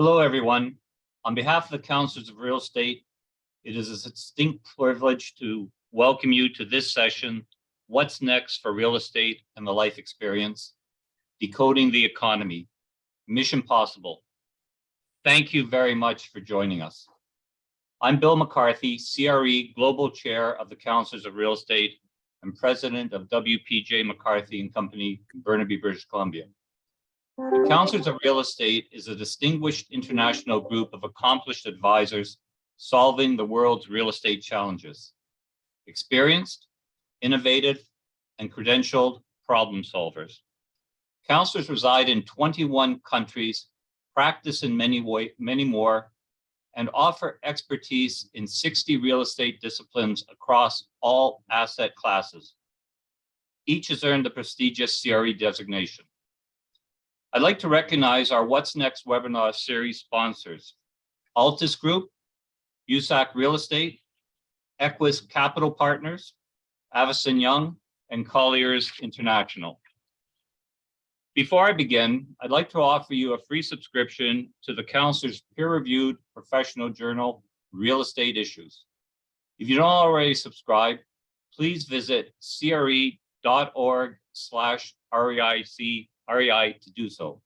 Hello, everyone. On behalf of the Counselors of Real Estate, it is a distinct privilege to welcome you to this session, What's Next for Real Estate and the Life Experience, Decoding the Economy, Mission Possible. Thank you very much for joining us. I'm Bill McCarthy, CRE Global Chair of the Counselors of Real Estate and President of WPJ McCarthy and Company in Burnaby, British Columbia. The Counselors of Real Estate is a distinguished international group of accomplished advisors solving the world's real estate challenges. Experienced, innovative, and credentialed problem solvers. Counselors reside in 21 countries, practice in many more, and offer expertise in 60 real estate disciplines across all asset classes. Each has earned the prestigious CRE designation. I'd like to recognize our What's Next webinar series sponsors, Altus Group, USAC Real Estate, Equus Capital Partners, Avison Young, and Colliers International. Before I begin, I'd like to offer you a free subscription to the Counselor's peer-reviewed professional journal, Real Estate Issues. If you don't already subscribe, please visit cre.org/REI to do so.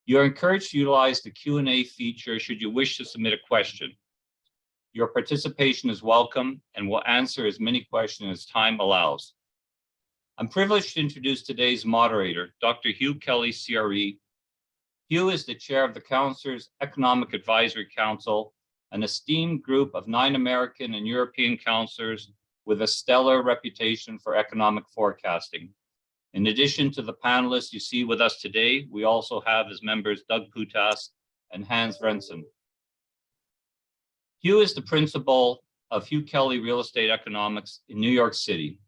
You're encouraged to utilize the Q&A feature should you wish to submit a question. Your participation is welcome and we'll answer as many questions as time allows. I'm privileged to introduce today's moderator, Dr. Hugh Kelly, CRE. Hugh is the chair of the Counselors Economic Advisory Council, an esteemed group of 9 American and European counselors with a stellar reputation for economic forecasting. In addition to the panelists you see with us today, we also have as members Doug Putas and Hans Rensen. Hugh is the principal of Hugh Kelly Real Estate Economics in New York City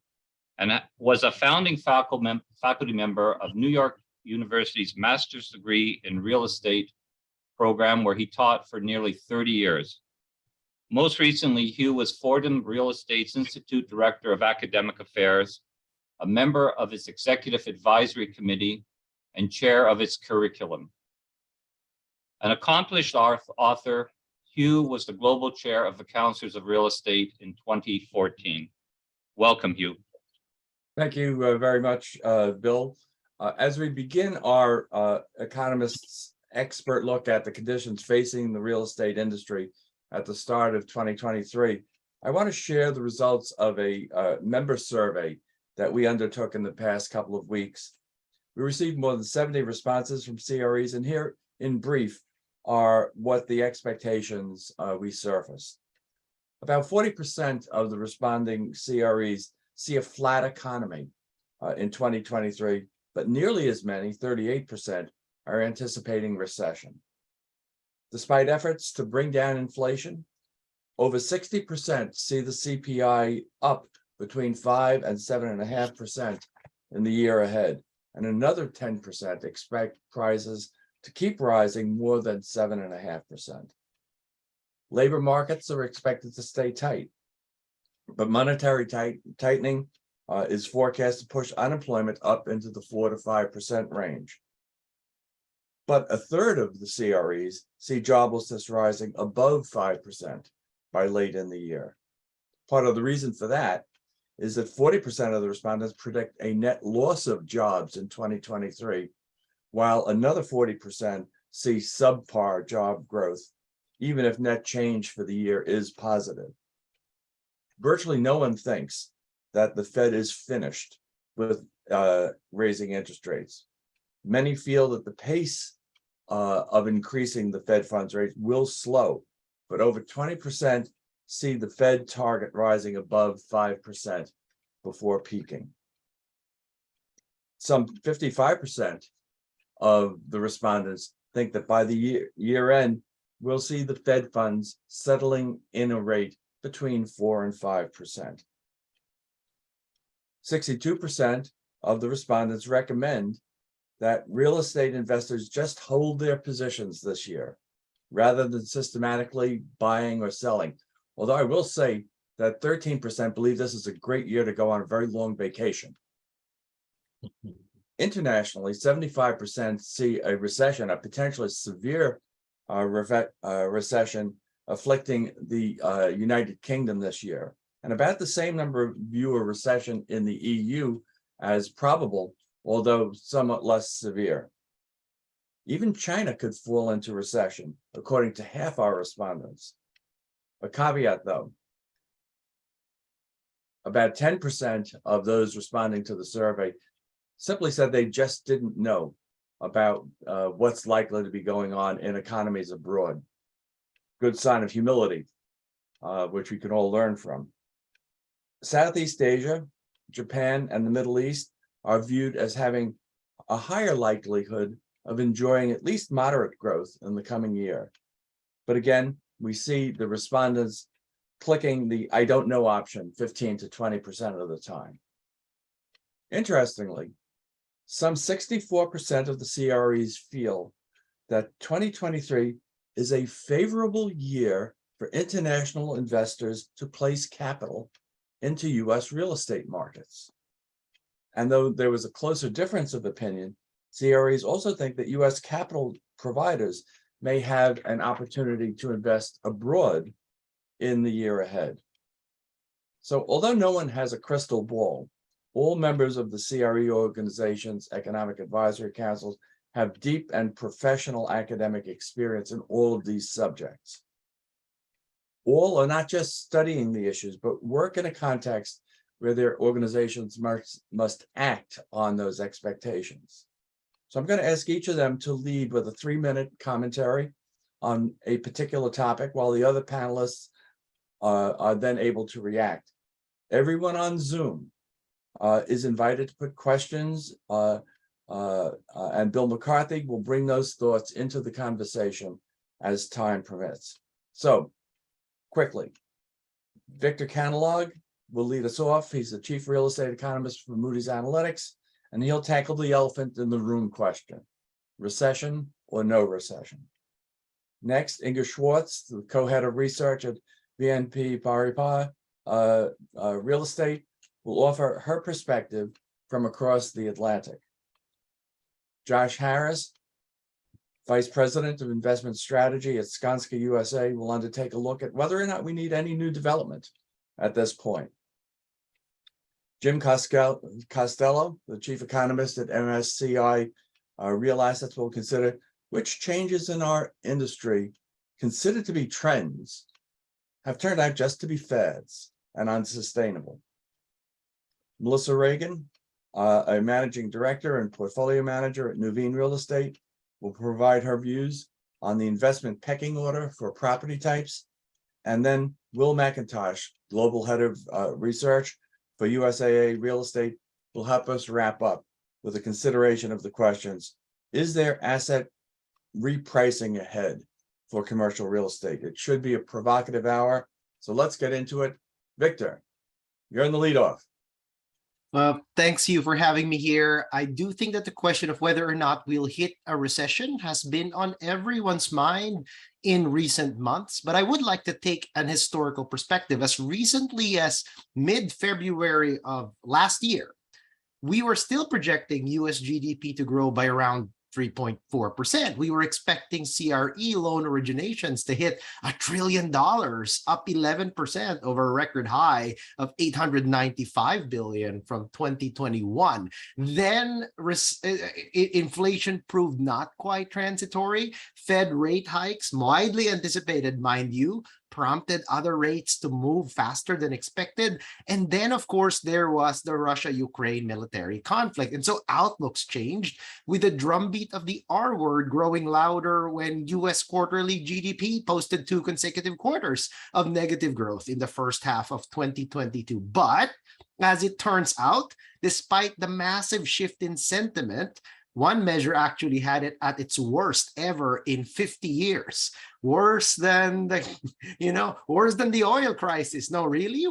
and was a founding faculty member of New York University's master's degree in real estate program, where he taught for nearly 30 years. Most recently, Hugh was Fordham Real Estate's Institute Director of Academic Affairs, a member of its Executive Advisory Committee, and chair of its curriculum. An accomplished author, Hugh was the global chair of the Counselors of Real Estate in 2014. Welcome, Hugh. Thank you very much, Bill. As we begin our economists' expert look at the conditions facing the real estate industry at the start of 2023, I want to share the results of a member survey that we undertook in the past couple of weeks. We received more than 70 responses from CREs, and here in brief are what the expectations we surfaced. About 40% of the responding CREs see a flat economy in 2023, but nearly as many, 38%, are anticipating recession. Despite efforts to bring down inflation, over 60% see the CPI up between 5 and 7.5% in the year ahead, and another 10% expect prices to keep rising more than 7.5%. Labor markets are expected to stay tight, but monetary tightening is forecast to push unemployment up into the 4 to 5% range. But a third of the CREs see joblessness rising above 5% by late in the year. Part of the reason for that is that 40% of the respondents predict a net loss of jobs in 2023, while another 40% see subpar job growth, even if net change for the year is positive. Virtually no one thinks that the Fed is finished with raising interest rates. Many feel that the pace of increasing the Fed funds rate will slow, but over 20% see the Fed target rising above 5% before peaking. Some 55% of the respondents think that by the year end, we'll see the Fed funds settling in a rate between 4 and 5%. 62% of the respondents recommend that real estate investors just hold their positions this year, rather than systematically buying or selling. Although I will say that 13% believe this is a great year to go on a very long vacation. Internationally, 75% see a recession, a potentially severe recession afflicting the United Kingdom this year, and about the same number view a recession in the EU as probable, although somewhat less severe. Even China could fall into recession, according to half our respondents. A caveat, though, about 10% of those responding to the survey simply said they just didn't know about what's likely to be going on in economies abroad. Good sign of humility, which we can all learn from. Southeast Asia, Japan, and the Middle East are viewed as having a higher likelihood of enjoying at least moderate growth in the coming year. But again, we see the respondents clicking the I don't know option 15 to 20% of the time. Interestingly, some 64% of the CREs feel that 2023 is a favorable year for international investors to place capital into US real estate markets. And though there was a closer difference of opinion, CREs also think that US capital providers may have an opportunity to invest abroad in the year ahead. So although no one has a crystal ball, all members of the CRE organization's economic advisory councils have deep and professional academic experience in all of these subjects. All are not just studying the issues, but work in a context where their organizations must act on those expectations. So I'm going to ask each of them to lead with a 3-minute commentary on a particular topic, while the other panelists are then able to react. Everyone on Zoom is invited to put questions, and Bill McCarthy will bring those thoughts into the conversation as time permits. So, quickly, Victor Calanog will lead us off. He's the chief real estate economist for Moody's Analytics, and he'll tackle the elephant in the room question: recession or no recession. Next, Inga Schwarz, the co-head of research at BNP Paribas Real Estate, will offer her perspective from across the Atlantic. Josh Harris, Vice President of Investment Strategy at Skanska USA, will undertake a look at whether or not we need any new development at this point. Jim Costello, the chief economist at MSCI Real Assets, will consider which changes in our industry, considered to be trends, have turned out just to be fads and unsustainable. Melissa Reagen, a managing director and portfolio manager at Nuveen Real Estate, will provide her views on the investment pecking order for property types. And then Will McIntosh, global head of research for USAA Real Estate, will help us wrap up with a consideration of the questions: is there asset repricing ahead for commercial real estate? It should be a provocative hour, so let's get into it. Victor, you're in the leadoff. Well, thanks, Hugh, for having me here. I do think that the question of whether or not we'll hit a recession has been on everyone's mind in recent months, but I would like to take an historical perspective. As recently as mid-February of last year, we were still projecting US GDP to grow by around 3.4%. We were expecting CRE loan originations to hit $1 trillion, up 11% over a record high of $895 billion from 2021. Then inflation proved not quite transitory. Fed rate hikes, widely anticipated, mind you, prompted other rates to move faster than expected. And then, of course, there was the Russia-Ukraine military conflict. And so outlooks changed, with the drumbeat of the R word growing louder when US quarterly GDP posted 2 consecutive quarters of negative growth in the first half of 2022. But as it turns out, despite the massive shift in sentiment, one measure actually had it at its worst ever in 50 years. worse than the, worse than the oil crisis. No, really?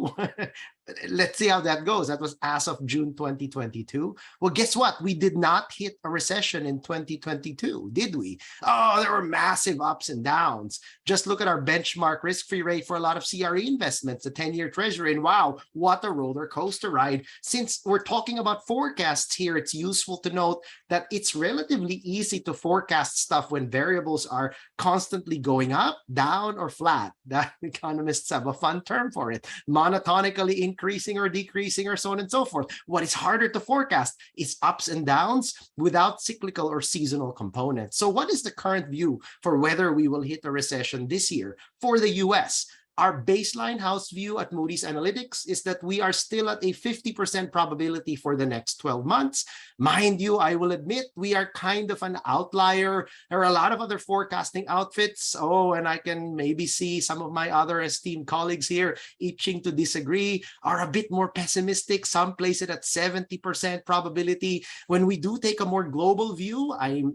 Let's see how that goes. That was as of June 2022. Well, guess what? We did not hit a recession in 2022, did we? Oh, there were massive ups and downs. Just look at our benchmark risk-free rate for a lot of CRE investments, the 10-year treasury, and wow, what a roller coaster ride. Since we're talking about forecasts here, it's useful to note that it's relatively easy to forecast stuff when variables are constantly going up, down, or flat. That economists have a fun term for it. Monotonically increasing or decreasing, or so on and so forth. What is harder to forecast is ups and downs without cyclical or seasonal components. So what is the current view for whether we will hit a recession this year for the US? Our baseline house view at Moody's Analytics is that we are still at a 50% probability for the next 12 months. Mind you, I will admit we are kind of an outlier. There are a lot of other forecasting outfits. Oh, and I can maybe see some of my other esteemed colleagues here itching to disagree, are a bit more pessimistic. Some place it at 70% probability. When we do take a more global view, I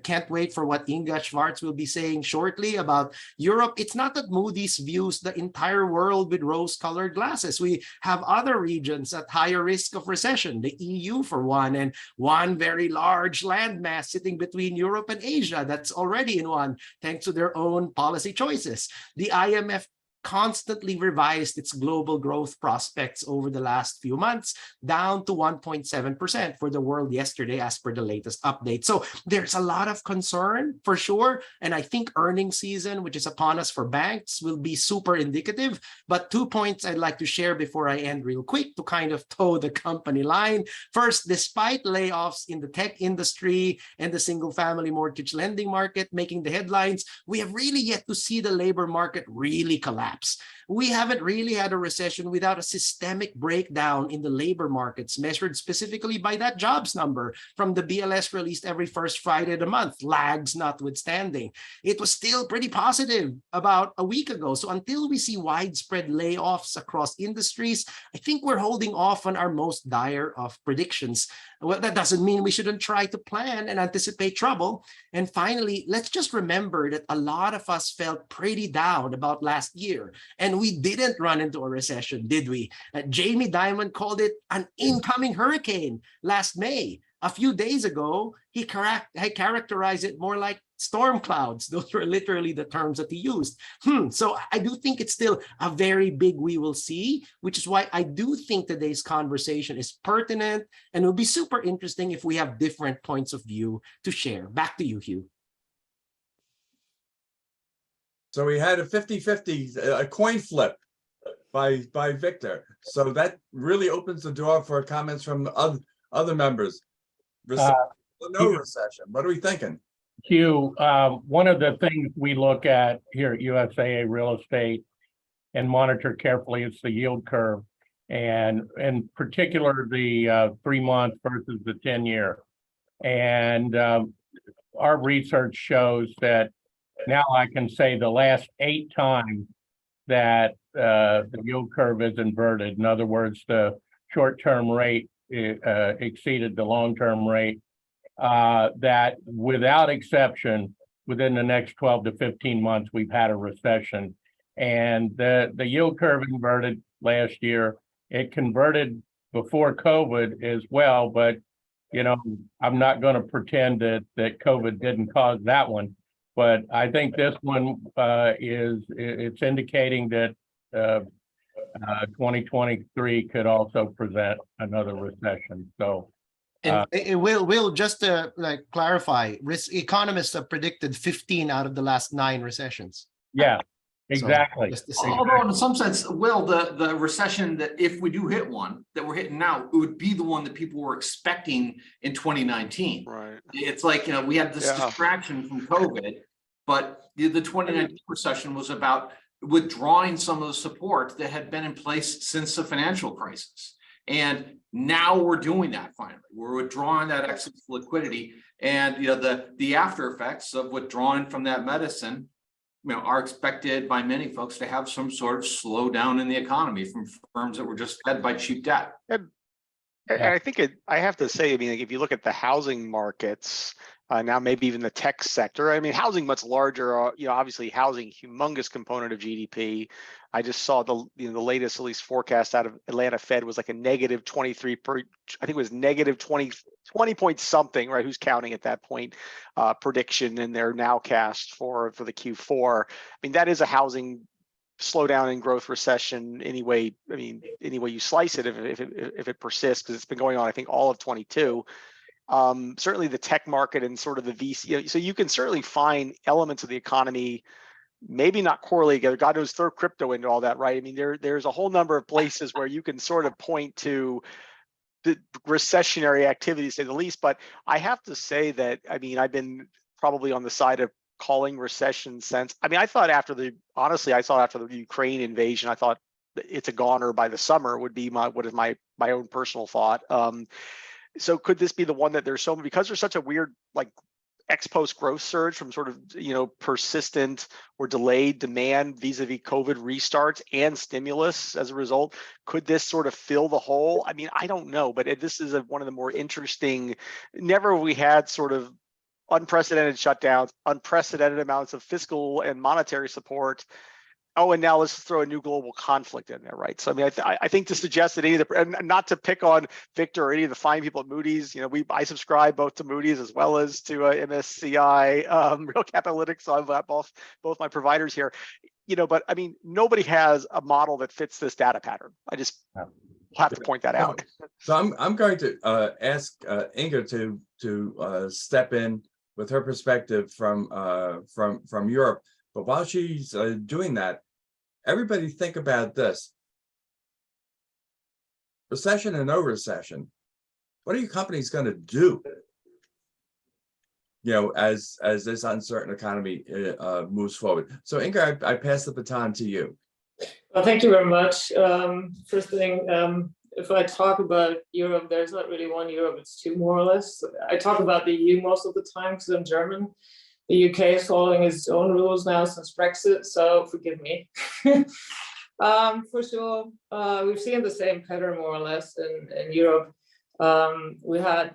can't wait for what Inga Schwarz will be saying shortly about Europe. It's not that Moody's views the entire world with rose-colored glasses. We have other regions at higher risk of recession, the EU for one, and one very large landmass sitting between Europe and Asia that's already in one, thanks to their own policy choices. The IMF constantly revised its global growth prospects over the last few months, down to 1.7% for the world yesterday, as per the latest update. So there's a lot of concern for sure. And I think earnings season, which is upon us for banks, will be super indicative. But 2 points I'd like to share before I end real quick to kind of toe the company line. First, despite layoffs in the tech industry and the single-family mortgage lending market making the headlines, we have really yet to see the labor market really collapse. We haven't really had a recession without a systemic breakdown in the labor markets, measured specifically by that jobs number from the BLS released every first Friday of the month, lags notwithstanding. It was still pretty positive about a week ago. So until we see widespread layoffs across industries, I think we're holding off on our most dire of predictions. Well, that doesn't mean we shouldn't try to plan and anticipate trouble. And finally, let's just remember that a lot of us felt pretty down about last year, and we didn't run into a recession, did we? Jamie Dimon called it an incoming hurricane last May. A few days ago, he characterized it more like storm clouds. Those were literally the terms that he used. So I do think it's still a very big we will see, which is why I do think today's conversation is pertinent, and it will be super interesting if we have different points of view to share. Back to you, Hugh. So we had a 50-50, a coin flip by Victor. So that really opens the door for comments from other members. No recession. What are we thinking? Hugh, one of the things we look at here at USAA Real Estate and monitor carefully is the yield curve, and in particular the 3-month versus the 10-year. And our research shows that now I can say the last 8 times that the yield curve is inverted. In other words, the short-term rate exceeded the long-term rate, that without exception, within the next 12 to 15 months, we've had a recession. And the yield curve inverted last year. It converted before COVID as well, but I'm not going to pretend that COVID didn't cause that one. But I think this one it's indicating that 2023 could also present another recession. So, and it will just to clarify, economists have predicted 15 out of the last 9 recessions. Yeah, exactly. So, although in some sense, Will, the recession that if we do hit one that we're hitting now, it would be the one that people were expecting in 2019. Right. It's like, we had this distraction from COVID, but the 2019 recession was about withdrawing some of the support that had been in place since the financial crisis. And now we're doing that finally. We're withdrawing that excess liquidity, and the after effects of withdrawing from that medicine are expected by many folks to have some sort of slowdown in the economy from firms that were just fed by cheap debt. And I think I have to say, I mean, like, if you look at the housing markets, now maybe even the tech sector, I mean, housing much larger, obviously housing, humongous component of GDP. I just saw the latest at least forecast out of Atlanta Fed was like a negative 23 I think it was negative 20 point something, right? Who's counting at that point, prediction in their nowcast for the Q4. I mean, that is a housing slowdown in growth, recession, any way you slice it, if it persists, because it's been going on, I think, all of 22. Certainly the tech market and sort of the VC, so you can certainly find elements of the economy, maybe not correlate together. God knows, throw crypto into all that, right? I mean, there's a whole number of places where you can sort of point to the recessionary activity, to say the least. But I have to say that, I mean, I've been probably on the side of calling recession since, I mean, I thought after the Ukraine invasion, I thought it's a goner by the summer would be my own personal thought. So could this be the one that because there's such a weird, like, ex post growth surge from sort of, persistent or delayed demand vis-a-vis COVID restarts and stimulus as a result, could this sort of fill the hole? I mean, I don't know, but this is one of the more interesting, never have we had sort of unprecedented shutdowns, unprecedented amounts of fiscal and monetary support. Oh, and now let's throw a new global conflict in there, right? So I mean, I think to suggest that and not to pick on Victor or any of the fine people at Moody's, I subscribe both to Moody's as well as to MSCI, Real Analytics. So I've both my providers here, but I mean, nobody has a model that fits this data pattern. I just have to point that out. So I'm going to ask Inga to step in with her perspective from Europe. But while she's doing that, everybody think about this: recession and no recession. What are your companies going to do? As this uncertain economy moves forward. So Inga, I pass the baton to you. Well, thank you very much. First thing, if I talk about Europe, there's not really one Europe, it's two more or less. I talk about the EU most of the time because I'm German. The UK is following its own rules now since Brexit, so forgive me. For sure, we've seen the same pattern more or less in Europe. We had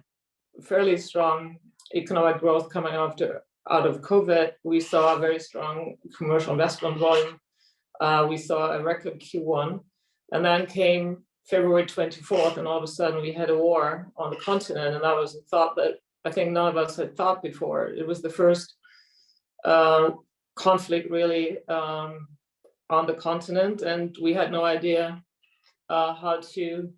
fairly strong economic growth coming out of COVID. We saw a very strong commercial investment volume. We saw a record Q1, and then came February 24th, and all of a sudden we had a war on the continent, and that was a thought that I think none of us had thought before. It was the first conflict really on the continent, and we had no idea how to,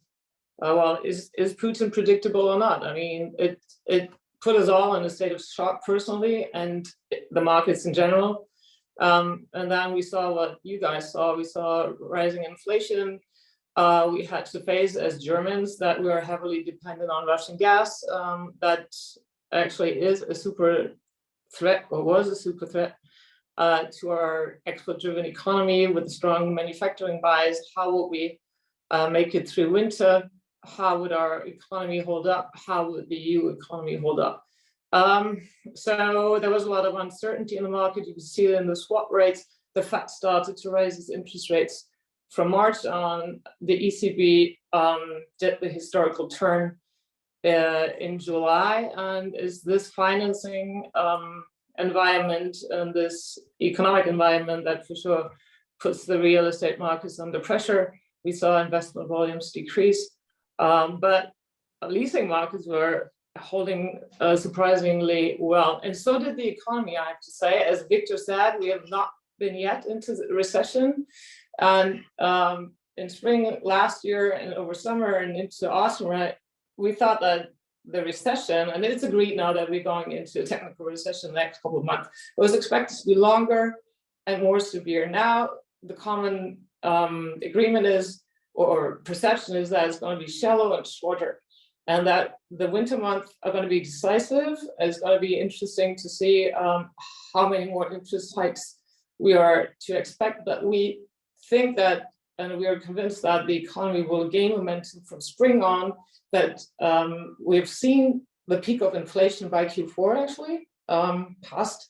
is Putin predictable or not? I mean, it put us all in a state of shock personally, and the markets in general. And then we saw what you guys saw. We saw rising inflation. We had to face, as Germans, that we are heavily dependent on Russian gas. That actually is a super threat, or was a super threat, to our export-driven economy with the strong manufacturing bias. How would we make it through winter? How would our economy hold up? How would the EU economy hold up? So there was a lot of uncertainty in the market. You can see it in the swap rates. The Fed started to raise its interest rates from March on. The ECB did the historical turn in July, and is this financing environment and this economic environment that for sure puts the real estate markets under pressure. We saw investment volumes decrease, but leasing markets were holding surprisingly well, and so did the economy, I have to say. As Victor said, we have not been yet into the recession, and in spring last year and over summer and into autumn, right, we thought that the recession, and it's agreed now that we're going into a technical recession the next couple of months, it was expected to be longer and more severe. Now the common agreement is, or perception is, that it's going to be shallow and shorter, and that the winter months are going to be decisive. It's going to be interesting to see how many more interest hikes we are to expect. But we think that, and we are convinced that the economy will gain momentum from spring on, that we've seen the peak of inflation by Q4 actually, past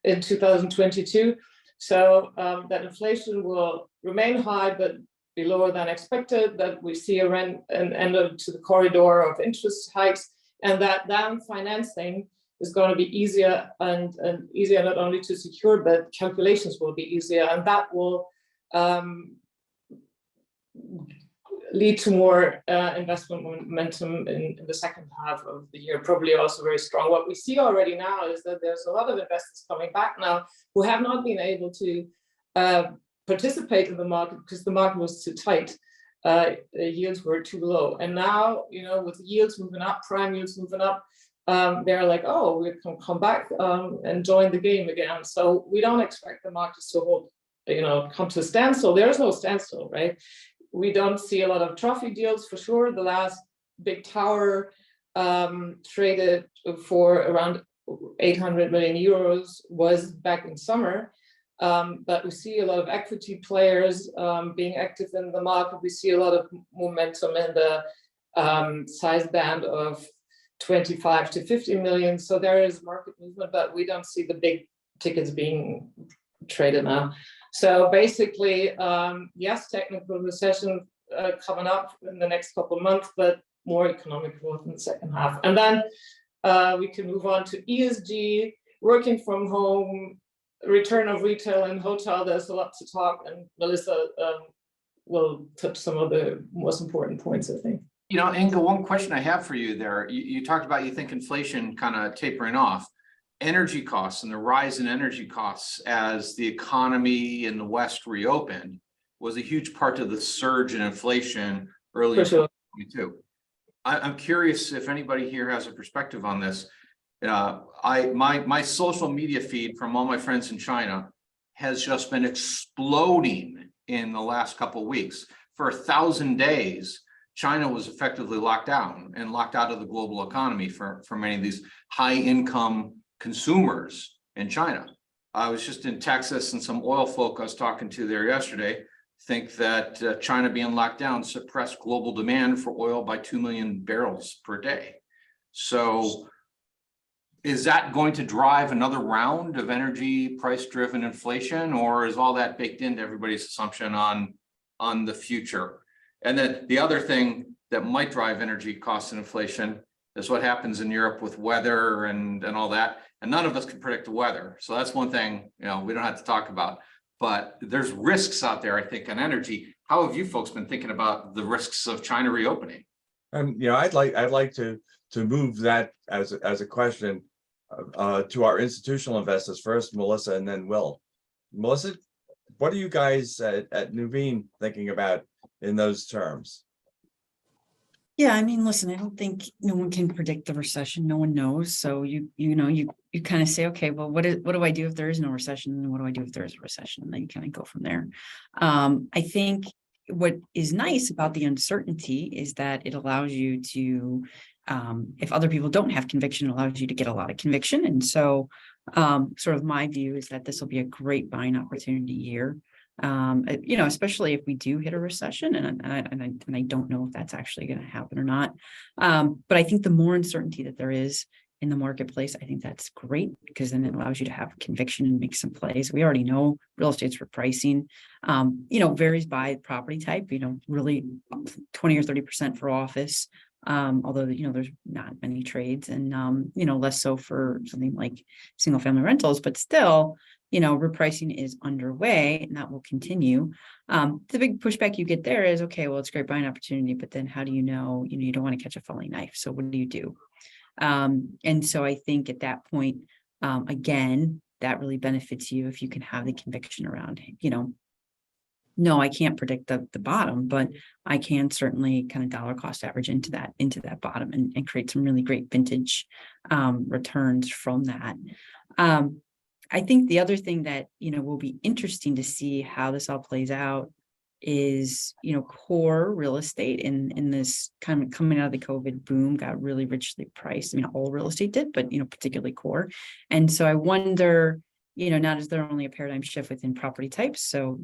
in 2022. So that inflation will remain high, but be lower than expected, that we see an end to the corridor of interest hikes, and that then financing is going to be easier and easier not only to secure, but calculations will be easier, and that will lead to more investment momentum in the second half of the year, probably also very strong. What we see already now is that there's a lot of investors coming back now who have not been able to participate in the market because the market was too tight. The yields were too low. And now, with the yields moving up, prime yields moving up, they're like, oh, we can come back and join the game again. So we don't expect the markets to hold, come to a standstill. There is no standstill, right? We don't see a lot of trophy deals for sure. The last big tower traded for around 800 million euros was back in summer. But we see a lot of equity players being active in the market. We see a lot of momentum in the size band of 25 to 50 million. So there is market movement, but we don't see the big tickets being traded now. So basically, yes, technical recession coming up in the next couple of months, but more economic growth in the second half. And then we can move on to ESG, working from home, return of retail and hotel. There's a lot to talk, and Melissa will touch some of the most important points, I think. Inga, one question I have for you there. You talked about you think inflation kind of tapering off. Energy costs and the rise in energy costs as the economy in the West reopened was a huge part of the surge in inflation early in 2022. I'm curious if anybody here has a perspective on this. My social media feed from all my friends in China has just been exploding in the last couple of weeks. For 1,000 days, China was effectively locked down and locked out of the global economy for many of these high income consumers in China. I was just in Texas, and some oil folk I was talking to there yesterday think that China being locked down suppressed global demand for oil by 2 million barrels per day. So is that going to drive another round of energy price driven inflation, or is all that baked into everybody's assumption on the future? And then the other thing that might drive energy costs and inflation is what happens in Europe with weather and all that. And none of us can predict the weather. So that's one thing, we don't have to talk about, but there's risks out there, I think, on energy. How have you folks been thinking about the risks of China reopening? I'd like to move that as a question to our institutional investors first, Melissa, and then Will. Melissa, what are you guys at Nuveen thinking about in those terms? Yeah, listen, I don't think no one can predict the recession. No one knows. So you kind of say, okay, well, what do I do if there is no recession? And what do I do if there is a recession? And then you kind of go from there. I think what is nice about the uncertainty is that it allows you to, if other people don't have conviction, it allows you to get a lot of conviction. And so sort of my view is that this will be a great buying opportunity year. Especially if we do hit a recession, and I don't know if that's actually going to happen or not. But I think the more uncertainty that there is in the marketplace, I think that's great, because then it allows you to have conviction and make some plays. We already know real estate's repricing, varies by property type, really 20 or 30% for office. Although, there's not many trades, and, less so for something like single family rentals, but still, repricing is underway, and that will continue. The big pushback you get there is, okay, well, it's a great buying opportunity, but then how do you know, you don't want to catch a falling knife. So what do you do? And so I think at that point, again, that really benefits you if you can have the conviction around, no, I can't predict the bottom, but I can certainly kind of dollar cost average into that bottom and create some really great vintage returns from that. I think the other thing that, will be interesting to see how this all plays out is, core real estate in this kind of coming out of the COVID boom got really richly priced. All real estate did, but, particularly core. And so I wonder, not is there only a paradigm shift within property types? So,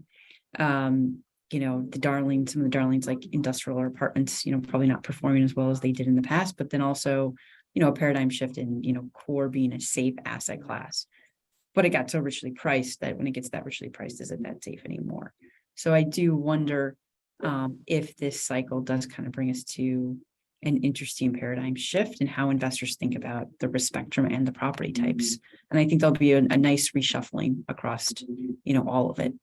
some of the darlings like industrial or apartments, probably not performing as well as they did in the past, but then also, a paradigm shift in, core being a safe asset class. But it got so richly priced that when it gets that richly priced, is it that safe anymore? So I do wonder, if this cycle does kind of bring us to an interesting paradigm shift in how investors think about the risk spectrum and the property types. And I think there'll be a nice reshuffling across, all of it.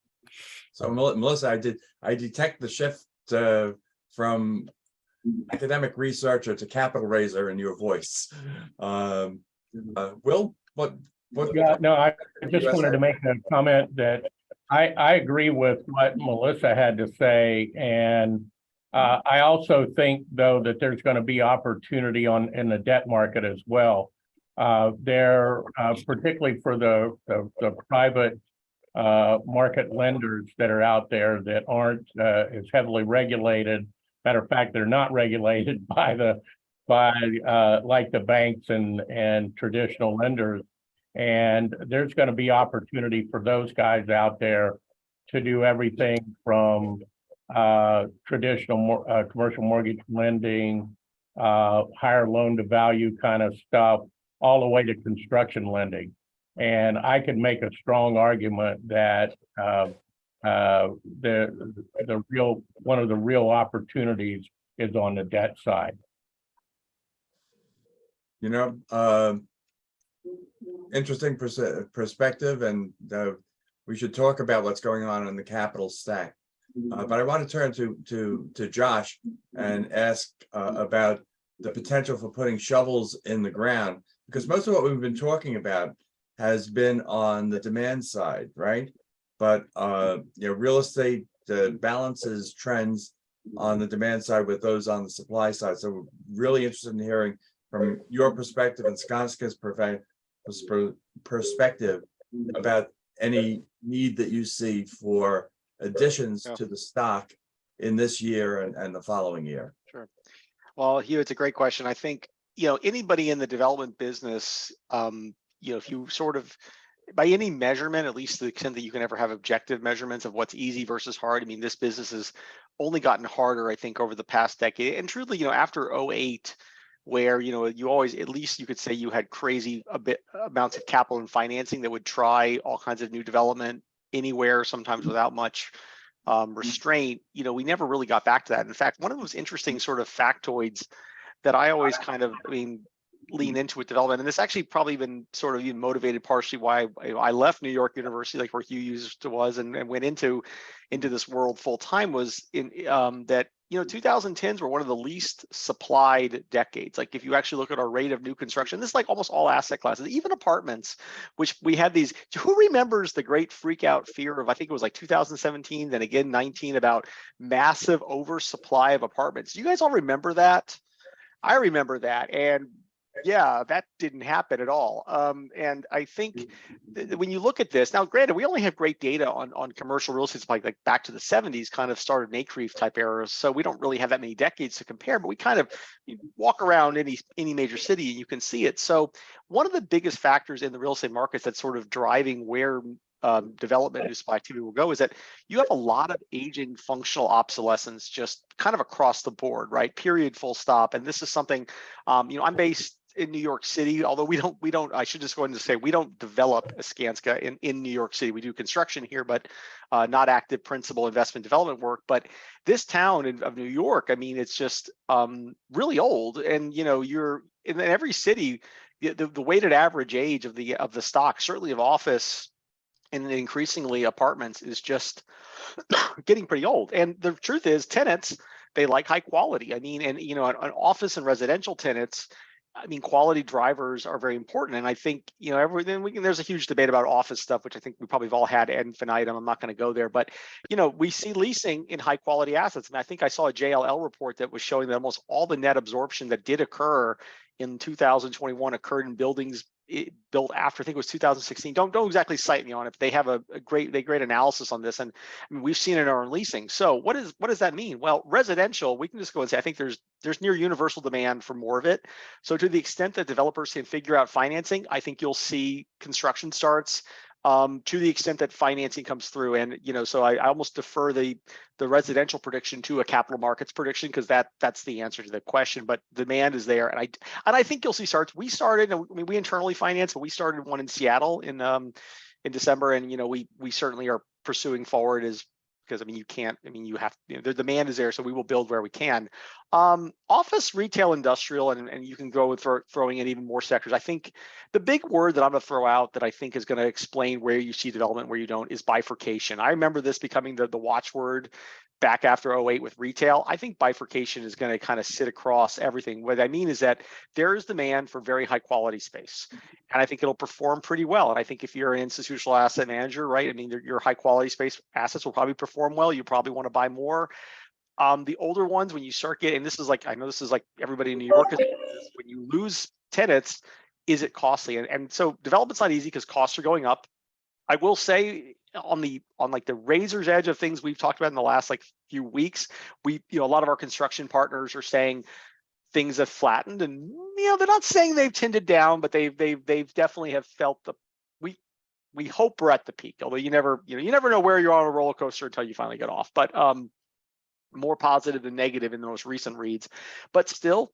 So Melissa, I detect the shift from academic researcher to capital raiser in your voice. Will, what? Yeah, no, I just wanted to make a comment that I agree with what Melissa had to say. And I also think, though, that there's going to be opportunity in the debt market as well. Particularly for the private market lenders that are out there that aren't as heavily regulated. Matter of fact, they're not regulated by like the banks and traditional lenders. And there's going to be opportunity for those guys out there to do everything from traditional commercial mortgage lending, higher loan to value kind of stuff, all the way to construction lending. And I could make a strong argument that one of the real opportunities is on the debt side. Interesting perspective, and we should talk about what's going on in the capital stack. But I want to turn to Josh and ask about the potential for putting shovels in the ground, because most of what we've been talking about has been on the demand side, right? But real estate balances trends on the demand side with those on the supply side. So we're really interested in hearing from your perspective and Skanska's perspective about any need that you see for additions to the stock in this year and the following year. Sure. Well, Hugh, it's a great question. I think, anybody in the development business, if you sort of, by any measurement, at least to the extent that you can ever have objective measurements of what's easy versus hard. I mean, this business has only gotten harder, I think, over the past decade. And truly, after 2008, where, you always, at least you could say you had crazy amounts of capital and financing that would try all kinds of new development anywhere, sometimes without much restraint. We never really got back to that. In fact, one of those interesting sort of factoids that I always kind of, lean into with development, and this actually probably been sort of even motivated partially why I left New York University, like where Hugh was, and went into this world full time, was in that 2010s were one of the least supplied decades. Like if you actually look at our rate of new construction, this is like almost all asset classes, even apartments, which we had these. Who remembers the great freak out fear of, I think it was like 2017, then again 19, about massive oversupply of apartments? Do you guys all remember that? I remember that, and yeah, that didn't happen at all. And I think when you look at this, now granted, we only have great data on commercial real estate supply, like back to the 70s, kind of started an NCREIF type era. So we don't really have that many decades to compare, but we kind of walk around any major city and you can see it. So one of the biggest factors in the real estate markets that's sort of driving where development new supply activity will go is that you have a lot of aging functional obsolescence just kind of across the board, right? Period, full stop. And this is something, I'm based in New York City, although we don't, I should just go ahead and say, we don't develop a Skanska in New York City. We do construction here, but not active principal investment development work. But this town of New York, I mean, it's just really old. And, you're in every city, the weighted average age of the stock, certainly of office and increasingly apartments, is just getting pretty old. And the truth is, tenants, they like high quality. I mean, and, an office and residential tenants, I mean, quality drivers are very important. And I think, there's a huge debate about office stuff, which I think we probably have all had ad infinitum. I'm not going to go there, but, we see leasing in high quality assets. And I think I saw a JLL report that was showing that almost all the net absorption that did occur in 2021 occurred in buildings built after, I think it was 2016. Don't exactly cite me on it, but they have a great analysis on this. And I mean, we've seen it in our own leasing. So what does that mean? Well, residential, we can just go and say, I think there's near universal demand for more of it. So to the extent that developers can figure out financing, I think you'll see construction starts. To the extent that financing comes through, and so I almost defer the residential prediction to a capital markets prediction, because that's the answer to the question. But demand is there, and I think you'll see starts. We started, I mean, we internally financed, but we started one in Seattle in December, and we certainly are pursuing forward as because I mean, you can't, I mean, you have, the demand is there, so we will build where we can. Office, retail, industrial, and you can go with throwing in even more sectors. I think the big word that I'm going to throw out that I think is going to explain where you see development, where you don't, is bifurcation. I remember this becoming the watchword back after 08 with retail. I think bifurcation is going to kind of sit across everything. What I mean is that there is demand for very high quality space, and I think it'll perform pretty well. And I think if you're an institutional asset manager, right, I mean, your high quality space assets will probably perform well. You probably want to buy more. The older ones, when you start getting, and this is like, I know this is like everybody in New York is, when you lose tenants, is it costly? And so development's not easy because costs are going up. I will say on like the razor's edge of things we've talked about in the last like few weeks, a lot of our construction partners are saying things have flattened, and they're not saying they've tended down, but they've definitely have felt we hope we're at the peak, although you never know where you're on a roller coaster until you finally get off. But more positive than negative in the most recent reads. But still,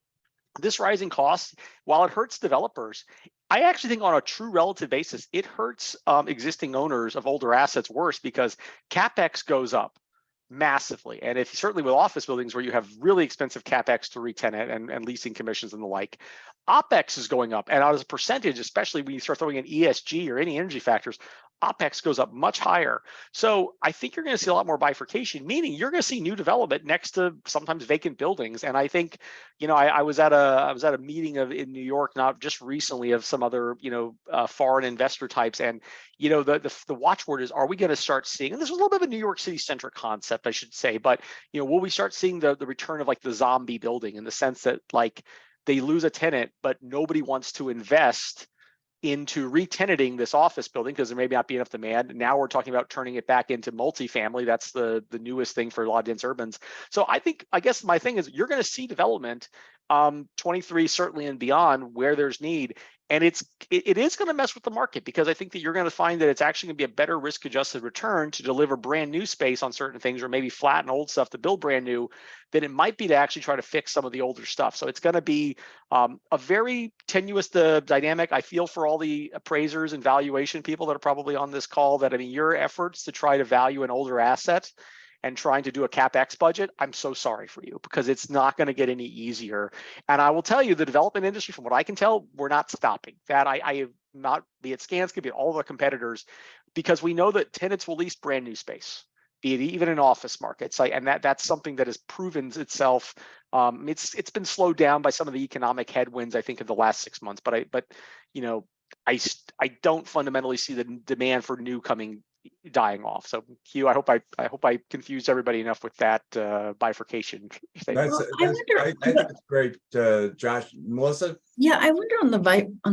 this rising cost, while it hurts developers, I actually think on a true relative basis, it hurts existing owners of older assets worse, because CapEx goes up massively. And if certainly with office buildings where you have really expensive CapEx to re-tenant and leasing commissions and the like, OpEx is going up. And as a percentage, especially when you start throwing in ESG or any energy factors, OpEx goes up much higher. So I think you're going to see a lot more bifurcation, meaning you're going to see new development next to sometimes vacant buildings. And I think, I was at a meeting in New York, not just recently, of some other, foreign investor types. And, the watchword is, are we going to start seeing, and this was a little bit of a New York City centric concept, I should say, but, will we start seeing the return of like the zombie building, in the sense that like they lose a tenant, but nobody wants to invest into re-tenanting this office building because there may not be enough demand. Now we're talking about turning it back into multifamily. That's the newest thing for a lot of dense urbans. So I guess my thing is, you're going to see development 23 certainly and beyond where there's need. And it is going to mess with the market, because I think that you're going to find that it's actually going to be a better risk adjusted return to deliver brand new space on certain things, or maybe flatten old stuff to build brand new, than it might be to actually try to fix some of the older stuff. So it's going to be a very tenuous dynamic. I feel for all the appraisers and valuation people that are probably on this call, that, I mean, your efforts to try to value an older asset and trying to do a CapEx budget, I'm so sorry for you, because it's not going to get any easier. And I will tell you, the development industry, from what I can tell, we're not stopping. That I have not, be it Skanska, be it all of our competitors, because we know that tenants will lease brand new space, be it even in office markets. And that's something that has proven itself. It's been slowed down by some of the economic headwinds, I think, in the last 6 months. But I don't fundamentally see the demand for new dying off. So Hugh, I hope I confused everybody enough with that bifurcation. I think it's great, Josh. Melissa? Yeah, I wonder on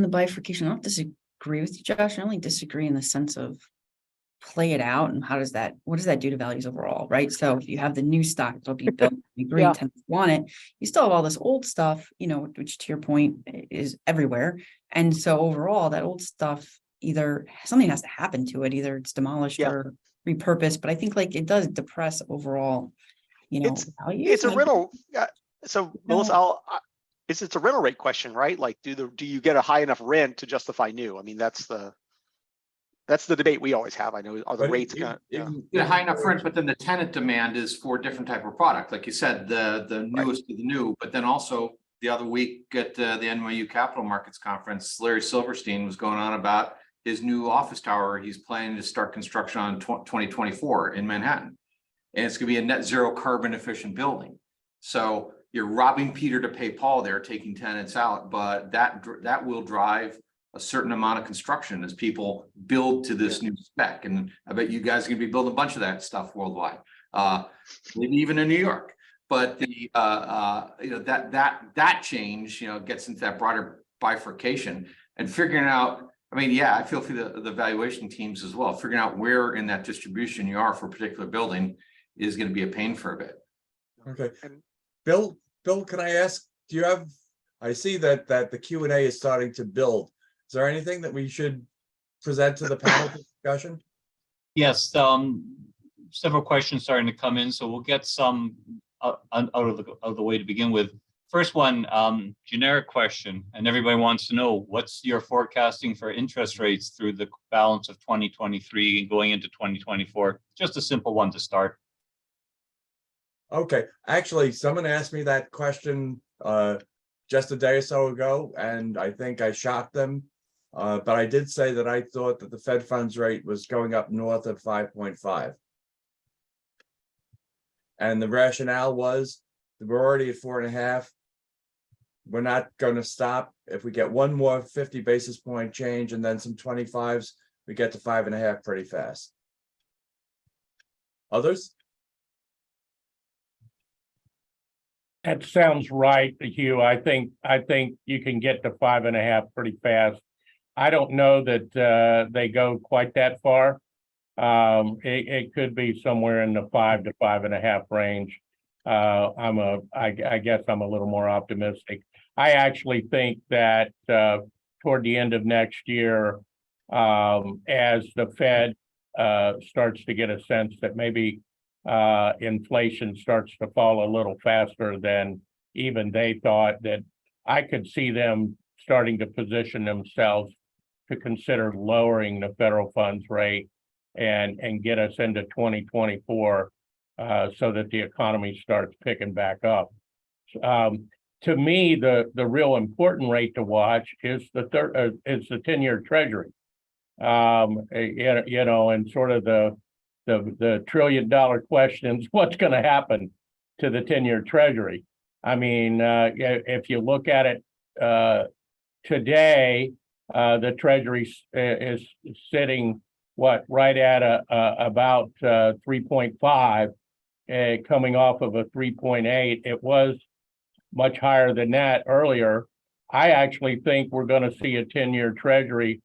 the bifurcation. I don't disagree with you, Josh. I only disagree in the sense of play it out, and what does that do to values overall, right? So if you have the new stock that'll be built, the green tenants want it, you still have all this old stuff, which to your point is everywhere. And so overall, that old stuff, either something has to happen to it, either it's demolished or repurposed. But I think like it does depress overall, values. It's a rental. So Melissa, it's a rental rate question, right? Like, do you get a high enough rent to justify new? I mean, that's the debate we always have. I know, are the rates get a high enough rent, but then the tenant demand is for a different type of product. Like you said, the newest of the new, but then also the other week at the NYU Capital Markets Conference, Larry Silverstein was going on about his new office tower he's planning to start construction on 2024 in Manhattan. And it's going to be a net zero carbon efficient building. So you're robbing Peter to pay Paul there, taking tenants out, but that will drive a certain amount of construction as people build to this new spec. And I bet you guys are going to be building a bunch of that stuff worldwide, maybe even in New York. But the that change, gets into that broader bifurcation and figuring out. I mean, I feel for the valuation teams as well. Figuring out where in that distribution you are for a particular building is going to be a pain for a bit. Okay, Bill, can I ask? Do you have? I see that the Q&A is starting to build. Is there anything that we should present to the panel discussion? Yes, several questions starting to come in, so we'll get some out of the way to begin with. First one, generic question, and everybody wants to know, what's your forecasting for interest rates through the balance of 2023 and going into 2024? Just a simple one to start. Okay, actually, someone asked me that question just a day or so ago, and I think I shocked them. But I did say that I thought that the Fed funds rate was going up north of 5.5. And the rationale was that we're already at 4.5. We're not going to stop. If we get one more 50 basis point change and then some 25s, we get to 5.5 pretty fast. Others? That sounds right, Hugh. I think you can get to 5.5 pretty fast. I don't know that they go quite that far. It could be somewhere in the 5 to 5.5 range. I guess I'm a little more optimistic. I actually think that toward the end of next year, as the Fed starts to get a sense that maybe inflation starts to fall a little faster than even they thought, that I could see them starting to position themselves to consider lowering the federal funds rate and get us into 2024 so that the economy starts picking back up. To me, the real important rate to watch is the 10-year Treasury. You know, and sort of the $1 trillion question is what's going to happen to the 10-year Treasury. I mean, if you look at it today, the Treasury is sitting right at about 3.5, coming off of a 3.8. It was much higher than that earlier. I actually think we're going to see a 10-year Treasury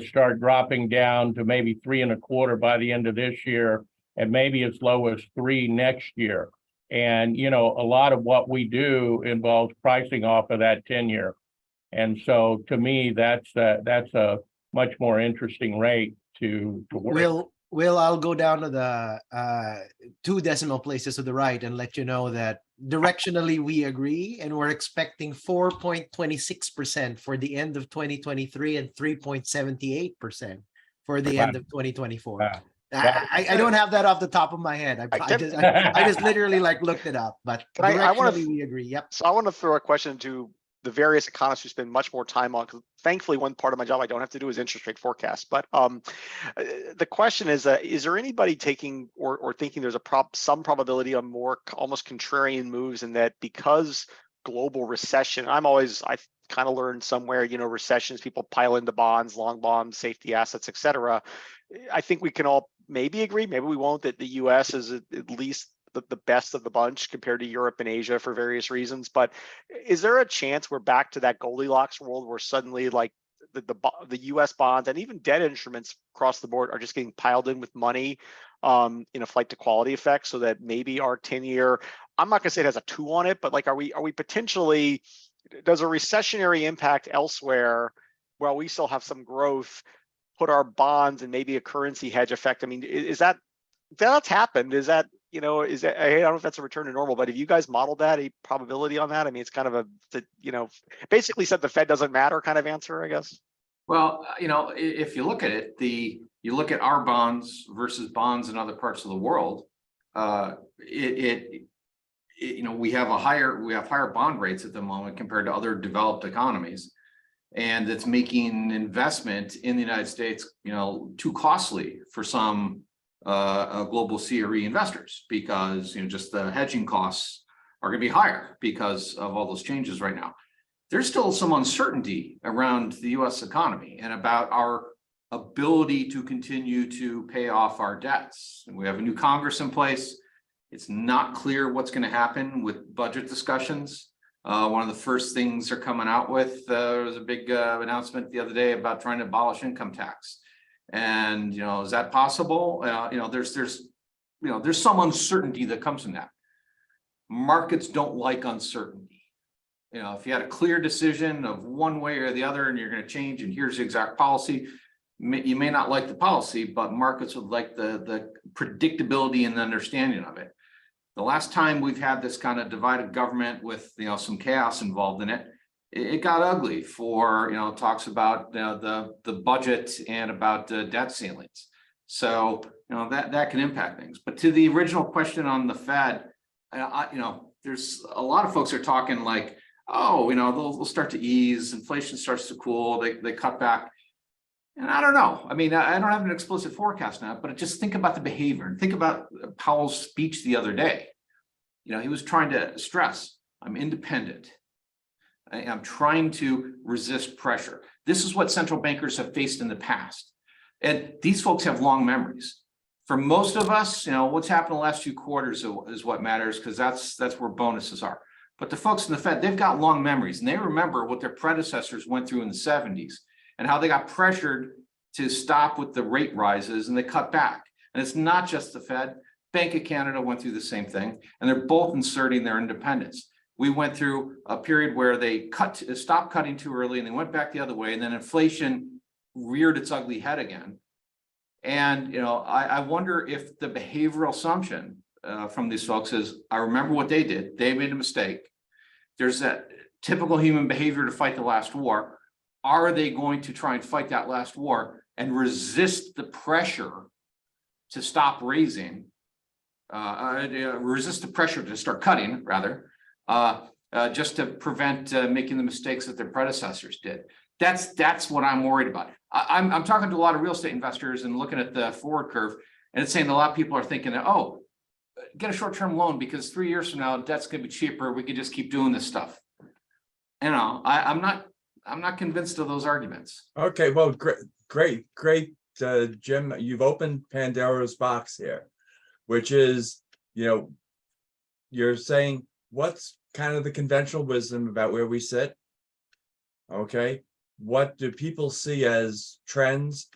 start dropping down to maybe 3.25 by the end of this year, and maybe as low as 3 next year. And you know, a lot of what we do involves pricing off of that 10-year. And so, to me, that's a much more interesting rate to work. Will, I'll go down to the 2 decimal places to the right and let you know that directionally we agree, and we're expecting 4.26% for the end of 2023 and 3.78% for the end of 2024. Wow. I don't have that off the top of my head. I just literally looked it up, but directionally we agree. Yep. So I want to throw a question to the various economists who spend much more time on, because thankfully one part of my job I don't have to do is interest rate forecast. But the question is there anybody taking or thinking there's some probability of more almost contrarian moves, in that because global recession, I've kind of learned somewhere, you know, recessions, people pile into bonds, long bonds, safety assets, etc. I think we can all maybe agree, maybe we won't, that the US is at least the best of the bunch compared to Europe and Asia for various reasons. But is there a chance we're back to that Goldilocks world where suddenly like the US bonds and even debt instruments across the board are just getting piled in with money in a flight to quality effect, so that maybe our 10-year, I'm not going to say it has a 2 on it, but like are we potentially, does a recessionary impact elsewhere while we still have some growth put our bonds and maybe a currency hedge effect? I mean, is that's happened? Is that, you know, I don't know if that's a return to normal, but have you guys modeled that, a probability on that? I mean, it's kind of you know, basically said the Fed doesn't matter kind of answer, I guess. Well, you know, if you look at it, you look at our bonds versus bonds in other parts of the world, you know, we have higher bond rates at the moment compared to other developed economies, and it's making investment in the United States, you know, too costly for some global CRE investors, because, you know, just the hedging costs are going to be higher because of all those changes right now. There's still some uncertainty around the US economy and about our ability to continue to pay off our debts. And we have a new Congress in place. It's not clear what's going to happen with budget discussions. One of the first things they're coming out with was a big announcement the other day about trying to abolish income tax. And, you know, is that possible? You know, there's some uncertainty that comes from that. Markets don't like uncertainty. You know, if you had a clear decision of one way or the other, and you're going to change, and here's the exact policy, you may not like the policy, but markets would like the predictability and the understanding of it. The last time we've had this kind of divided government with, you know, some chaos involved in it, it got ugly for, you know, talks about the budget and about debt ceilings. So, you know, that can impact things. But to the original question on the Fed, there's a lot of folks are talking like, oh, they'll start to ease, inflation starts to cool, they cut back. And I don't know. I mean, I don't have an explicit forecast now, but just think about the behavior and think about Powell's speech the other day. He was trying to stress, I'm independent. I'm trying to resist pressure. This is what central bankers have faced in the past. And these folks have long memories. For most of us, what's happened the last few quarters is what matters, because that's where bonuses are. But the folks in the Fed, they've got long memories, and they remember what their predecessors went through in the 70s and how they got pressured to stop with the rate rises and they cut back. And it's not just the Fed. Bank of Canada went through the same thing, and they're both inserting their independence. We went through a period where they stopped cutting too early and they went back the other way, and then inflation reared its ugly head again. And I wonder if the behavioral assumption from these folks is, I remember what they did. They made a mistake. There's that typical human behavior to fight the last war. Are they going to try and fight that last war and resist the pressure to stop raising, resist the pressure to start cutting, rather, just to prevent making the mistakes that their predecessors did? That's what I'm worried about. I'm talking to a lot of real estate investors and looking at the forward curve, and it's saying a lot of people are thinking that, oh, get a short-term loan because 3 years from now, debt's going to be cheaper. We can just keep doing this stuff. I'm not convinced of those arguments. Okay, well, great, Jim. You've opened Pandora's box here, which is, you're saying what's kind of the conventional wisdom about where we sit. Okay, what do people see as trends,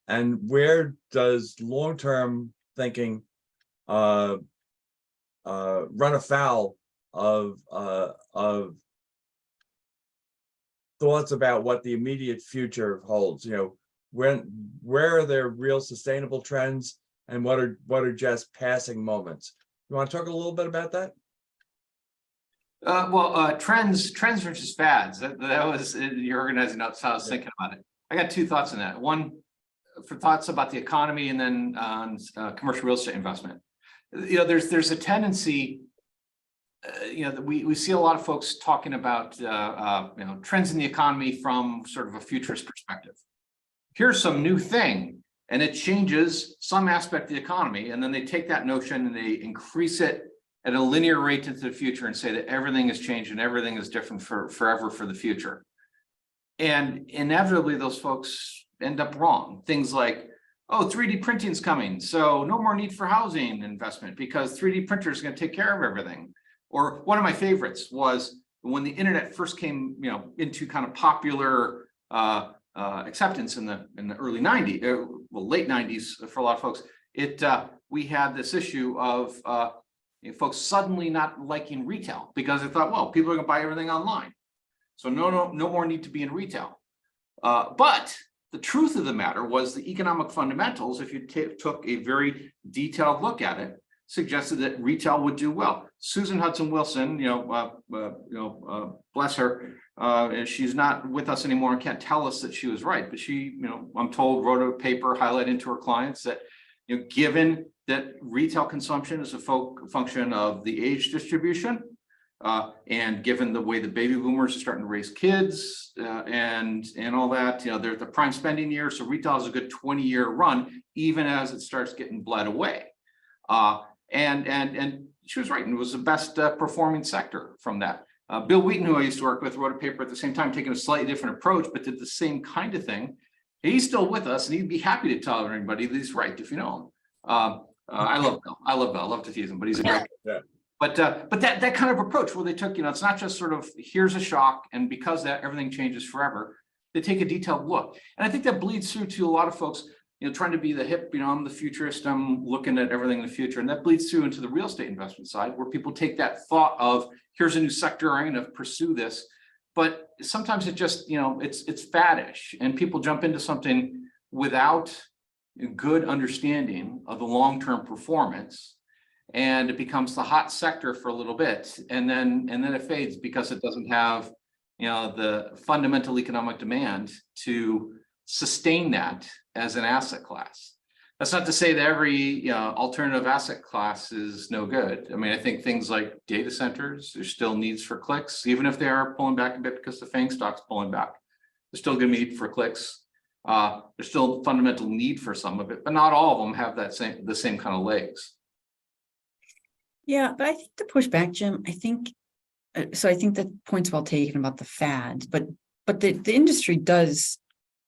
and where does long-term thinking run afoul of thoughts about what the immediate future holds? Where are there real sustainable trends, and what are just passing moments? You want to talk a little bit about that? Trends versus fads. That was your organizing notes. How I was thinking about it. I got two thoughts on that. One for thoughts about the economy, and then on commercial real estate investment. There's a tendency. That we see a lot of folks talking about trends in the economy from sort of a futurist perspective. Here's some new thing, and it changes some aspect of the economy, and then they take that notion and they increase it at a linear rate into the future and say that everything has changed and everything is different forever for the future. And inevitably, those folks end up wrong. Things like, oh, 3D printing is coming, so no more need for housing investment because 3D printer is going to take care of everything. Or one of my favorites was when the internet first came, into kind of popular acceptance in the early 90s, late 90s for a lot of folks. We had this issue of folks suddenly not liking retail because they thought, well, people are going to buy everything online, so no more need to be in retail. But the truth of the matter was the economic fundamentals, if you took a very detailed look at it, suggested that retail would do well. Susan Hudson Wilson, bless her, she's not with us anymore and can't tell us that she was right, but she, I'm told, wrote a paper highlighting to her clients that, given that retail consumption is a function of the age distribution, and given the way the baby boomers are starting to raise kids, and all that, they're the prime spending year, so retail has a good 20-year run, even as it starts getting bled away. And she was right, and it was the best performing sector from that. Bill Wheaton, who I used to work with, wrote a paper at the same time, taking a slightly different approach, but did the same kind of thing. He's still with us, and he'd be happy to tell everybody that he's right if you know him. I love Bill. I love to tease him, but he's a great guy. Yeah. But that kind of approach where they took, it's not just sort of here's a shock, and because that everything changes forever. They take a detailed look, and I think that bleeds through to a lot of folks. Trying to be the hip, I'm the futurist, I'm looking at everything in the future. And that bleeds through into the real estate investment side, where people take that thought of, here's a new sector, I'm going to pursue this. But sometimes it just, it's faddish, and people jump into something without a good understanding of the long-term performance. And it becomes the hot sector for a little bit, and then it fades because it doesn't have, the fundamental economic demand to sustain that as an asset class. That's not to say that every alternative asset class is no good. I mean, I think things like data centers, there's still needs for clicks, even if they are pulling back a bit because the FANG stock's pulling back. There's still going to be need for clicks. There's still fundamental need for some of it, but not all of them have the same kind of legs. Yeah, but I think to push back, Jim, I think so. I think the point's well taken about the fads, but the industry does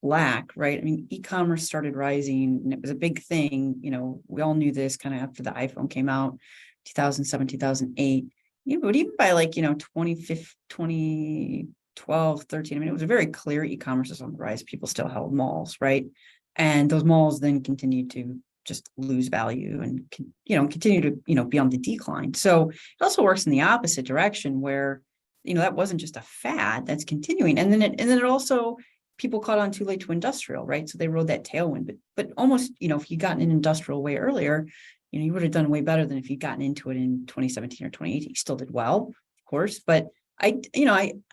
lack, right? I mean, e-commerce started rising and it was a big thing. You know, we all knew this kind of after the iPhone came out, 2007, 2008. Yeah, but even by like, 2012, 13, I mean, it was very clear e-commerce is on the rise. People still held malls, right? And those malls then continued to just lose value and, continue to, be on the decline. So it also works in the opposite direction where, that wasn't just a fad, that's continuing. And then it also, people caught on too late to industrial, right? So they rode that tailwind, but almost, if you got in industrial way earlier, you would have done way better than if you'd gotten into it in 2017 or 2018. You still did well, of course, but I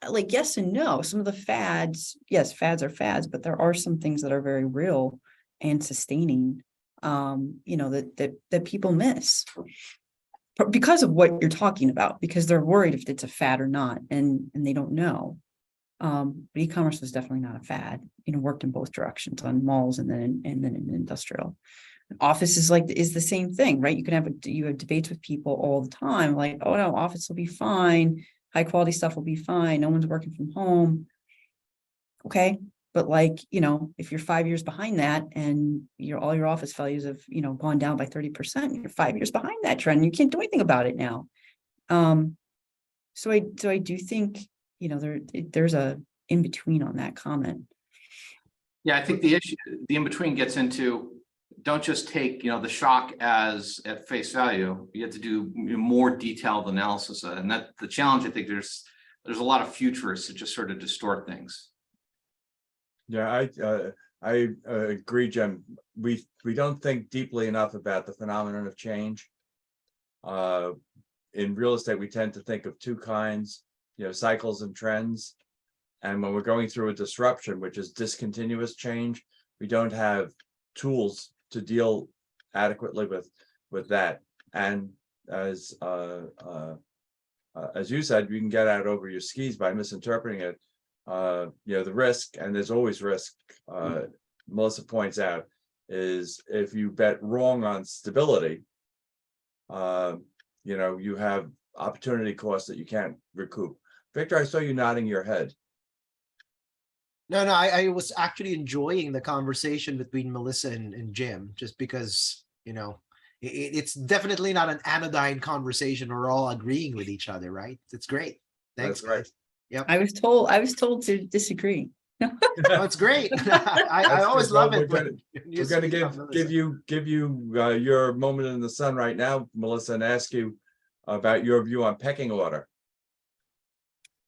like yes and no. Some of the fads, yes, fads are fads, but there are some things that are very real and sustaining, that people miss because of what you're talking about, because they're worried if it's a fad or not, and they don't know. But e-commerce was definitely not a fad. Worked in both directions on malls and then in industrial. Office is the same thing, right? You have debates with people all the time, like, oh no, office will be fine, high quality stuff will be fine, no one's working from home. Okay, but if you're 5 years behind that and all your office values have gone down by 30%, you're 5 years behind that trend. You can't do anything about it now. So I do think there's a in between on that comment. Yeah, I think the in between gets into, don't just take the shock as at face value. You have to do more detailed analysis, and that the challenge. I think there's a lot of futurists that just sort of distort things. Yeah, I agree, Jim. We don't think deeply enough about the phenomenon of change. In real estate, we tend to think of two kinds, cycles and trends. And when we're going through a disruption, which is discontinuous change, we don't have tools to deal adequately with that. And as you said, you can get out over your skis by misinterpreting it. The risk, and there's always risk, Melissa points out, is if you bet wrong on stability, you have opportunity costs that you can't recoup. Victor, I saw you nodding your head. No, I was actually enjoying the conversation between Melissa and Jim, just because, it's definitely not an anodyne conversation. We're all agreeing with each other, right? It's great. Thanks. That's right. Yep. I was told to disagree. That's great. I always love it. We're going to give you your moment in the sun right now, Melissa, and ask you about your view on pecking order.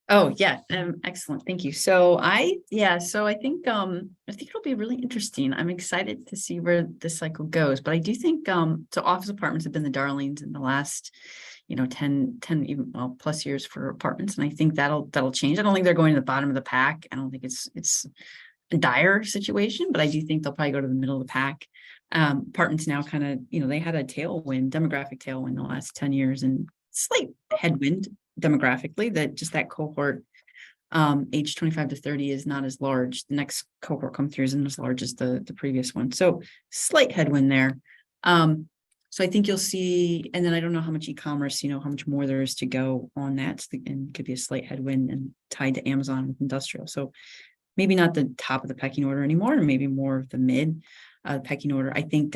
Oh yeah, excellent. Thank you. So I think it'll be really interesting. I'm excited to see where this cycle goes, but I do think so office apartments have been the darlings in the last 10 even plus years for apartments, and I think that'll change. I don't think they're going to the bottom of the pack. I don't think it's a dire situation, but I do think they'll probably go to the middle of the pack. Apartments now kind of they had a demographic tailwind the last 10 years, and slight headwind demographically, that cohort age 25 to 30 is not as large. The next cohort come through isn't as large as the previous one, so slight headwind there. So I think you'll see, and then I don't know how much e-commerce, how much more there is to go on that, and could be a slight headwind and tied to Amazon with industrial. So maybe not the top of the pecking order anymore, or maybe more of the mid pecking order. I think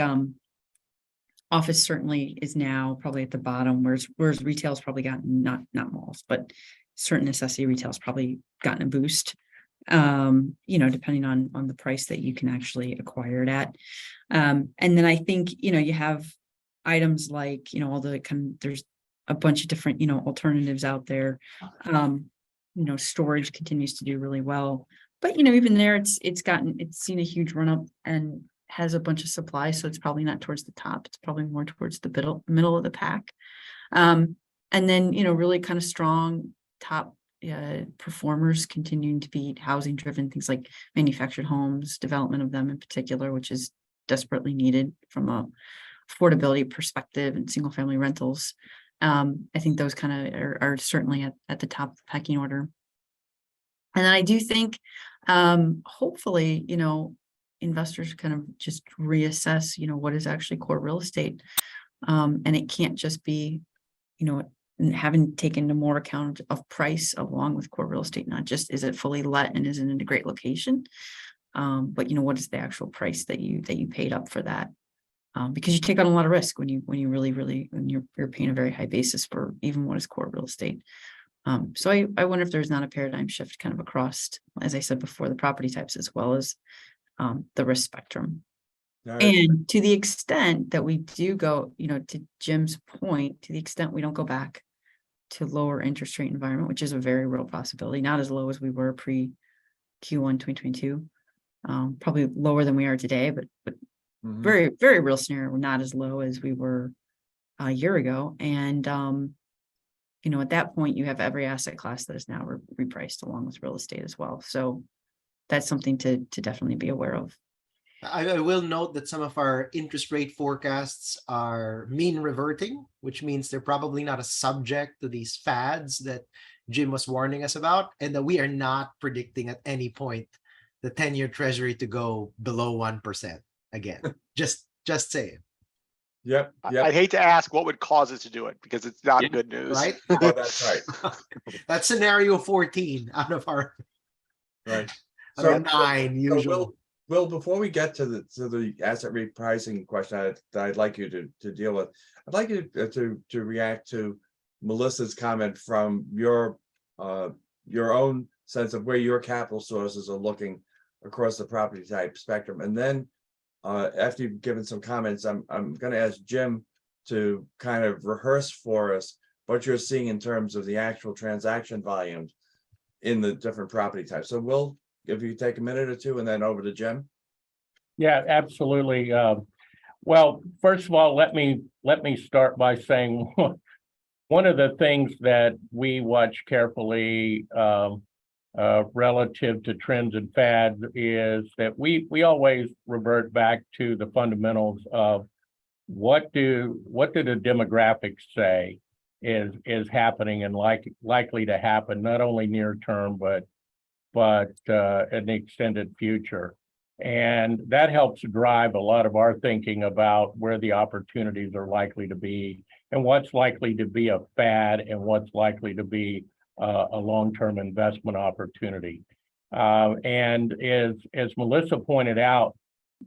office certainly is now probably at the bottom, whereas retail's probably gotten, not malls, but certain necessity retail's probably gotten a boost, depending on the price that you can actually acquire it at. And then I think, you have items like, there's a bunch of different, alternatives out there. Storage continues to do really well, but, even there, it's seen a huge run up and has a bunch of supply. So it's probably not towards the top. It's probably more towards the middle of the pack. And then, really kind of strong top performers continuing to be housing driven, things like manufactured homes, development of them in particular, which is desperately needed from a affordability perspective and single family rentals. I think those kind of are certainly at the top of the pecking order. And then I do think, hopefully, investors kind of just reassess, what is actually core real estate. And it can't just be, having taken into more account of price along with core real estate, not just is it fully let and is it in a great location, but what is the actual price that you paid up for that? Because you take on a lot of risk when you're paying a very high basis for even what is core real estate. So I wonder if there's not a paradigm shift kind of across, as I said before, the property types as well as the risk spectrum. And to the extent that we do go, to Jim's point, to the extent we don't go back to lower interest rate environment, which is a very real possibility, not as low as we were pre Q1 2022, probably lower than we are today, but very, very real scenario, not as low as we were a year ago. And, at that point, you have every asset class that is now repriced along with real estate as well. So that's something to definitely be aware of. I will note that some of our interest rate forecasts are mean reverting, which means they're probably not a subject to these fads that Jim was warning us about, and that we are not predicting at any point the 10-year treasury to go below 1% again. Just saying. Yep. I'd hate to ask what would cause us to do it because it's not good news. Right? Oh, that's right. That's scenario 14 out of our, Right. out of 9 usual. Will, before we get to the asset repricing question that I'd like you to deal with, I'd like you to react to Melissa's comment from your own sense of where your capital sources are looking across the property type spectrum. And then after you've given some comments, I'm going to ask Jim to kind of rehearse for us what you're seeing in terms of the actual transaction volumes in the different property types. So Will, if you take a minute or two and then over to Jim. Yeah, absolutely. Well, first of all, let me start by saying one of the things that we watch carefully relative to trends and fads is that we always revert back to the fundamentals of what do the demographics say is happening and likely to happen, not only near term, but in the extended future. And that helps drive a lot of our thinking about where the opportunities are likely to be and what's likely to be a fad and what's likely to be a long-term investment opportunity. And as Melissa pointed out,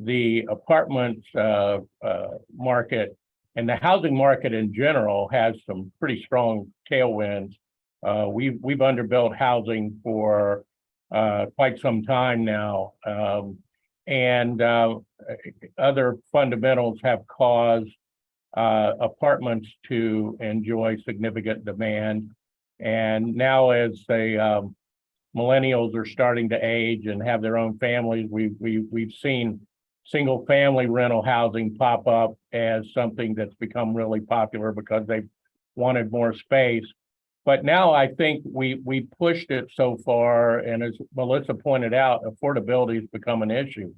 the apartments market and the housing market in general has some pretty strong tailwinds. We've underbuilt housing for quite some time now, and other fundamentals have caused apartments to enjoy significant demand. And now, as the millennials are starting to age and have their own families, we've seen single family rental housing pop up as something that's become really popular because they've wanted more space. But now I think we pushed it so far, and as Melissa pointed out, affordability has become an issue.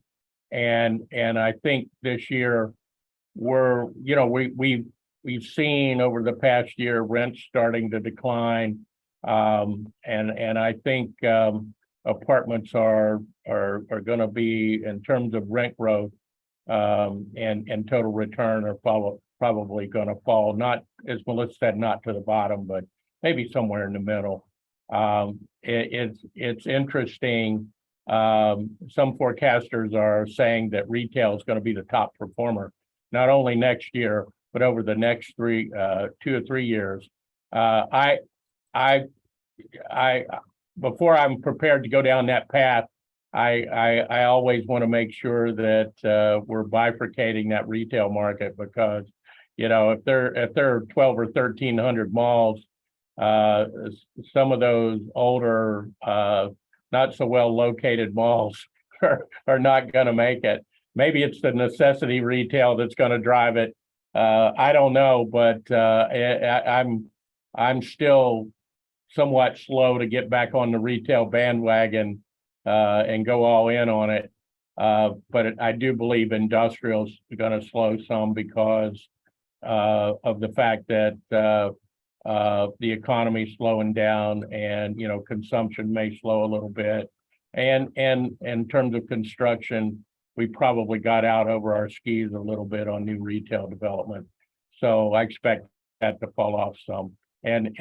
And I think this year we've seen over the past year rents starting to decline, and I think apartments are going to be, in terms of rent growth and total return, are probably going to fall, not, as Melissa said, not to the bottom, but maybe somewhere in the middle. It's interesting. Some forecasters are saying that retail is going to be the top performer, not only next year, but over the next 2 or 3 years. Before I'm prepared to go down that path, I always want to make sure that we're bifurcating that retail market, because if there are 12 or 1300 malls, some of those older, not so well located malls are not going to make it. Maybe it's the necessity retail that's going to drive it. I don't know, but I'm still somewhat slow to get back on the retail bandwagon and go all in on it. But I do believe industrial's going to slow some because of the fact that the economy's slowing down, and consumption may slow a little bit. And in terms of construction, we probably got out over our skis a little bit on new retail development. So I expect that to fall off some. And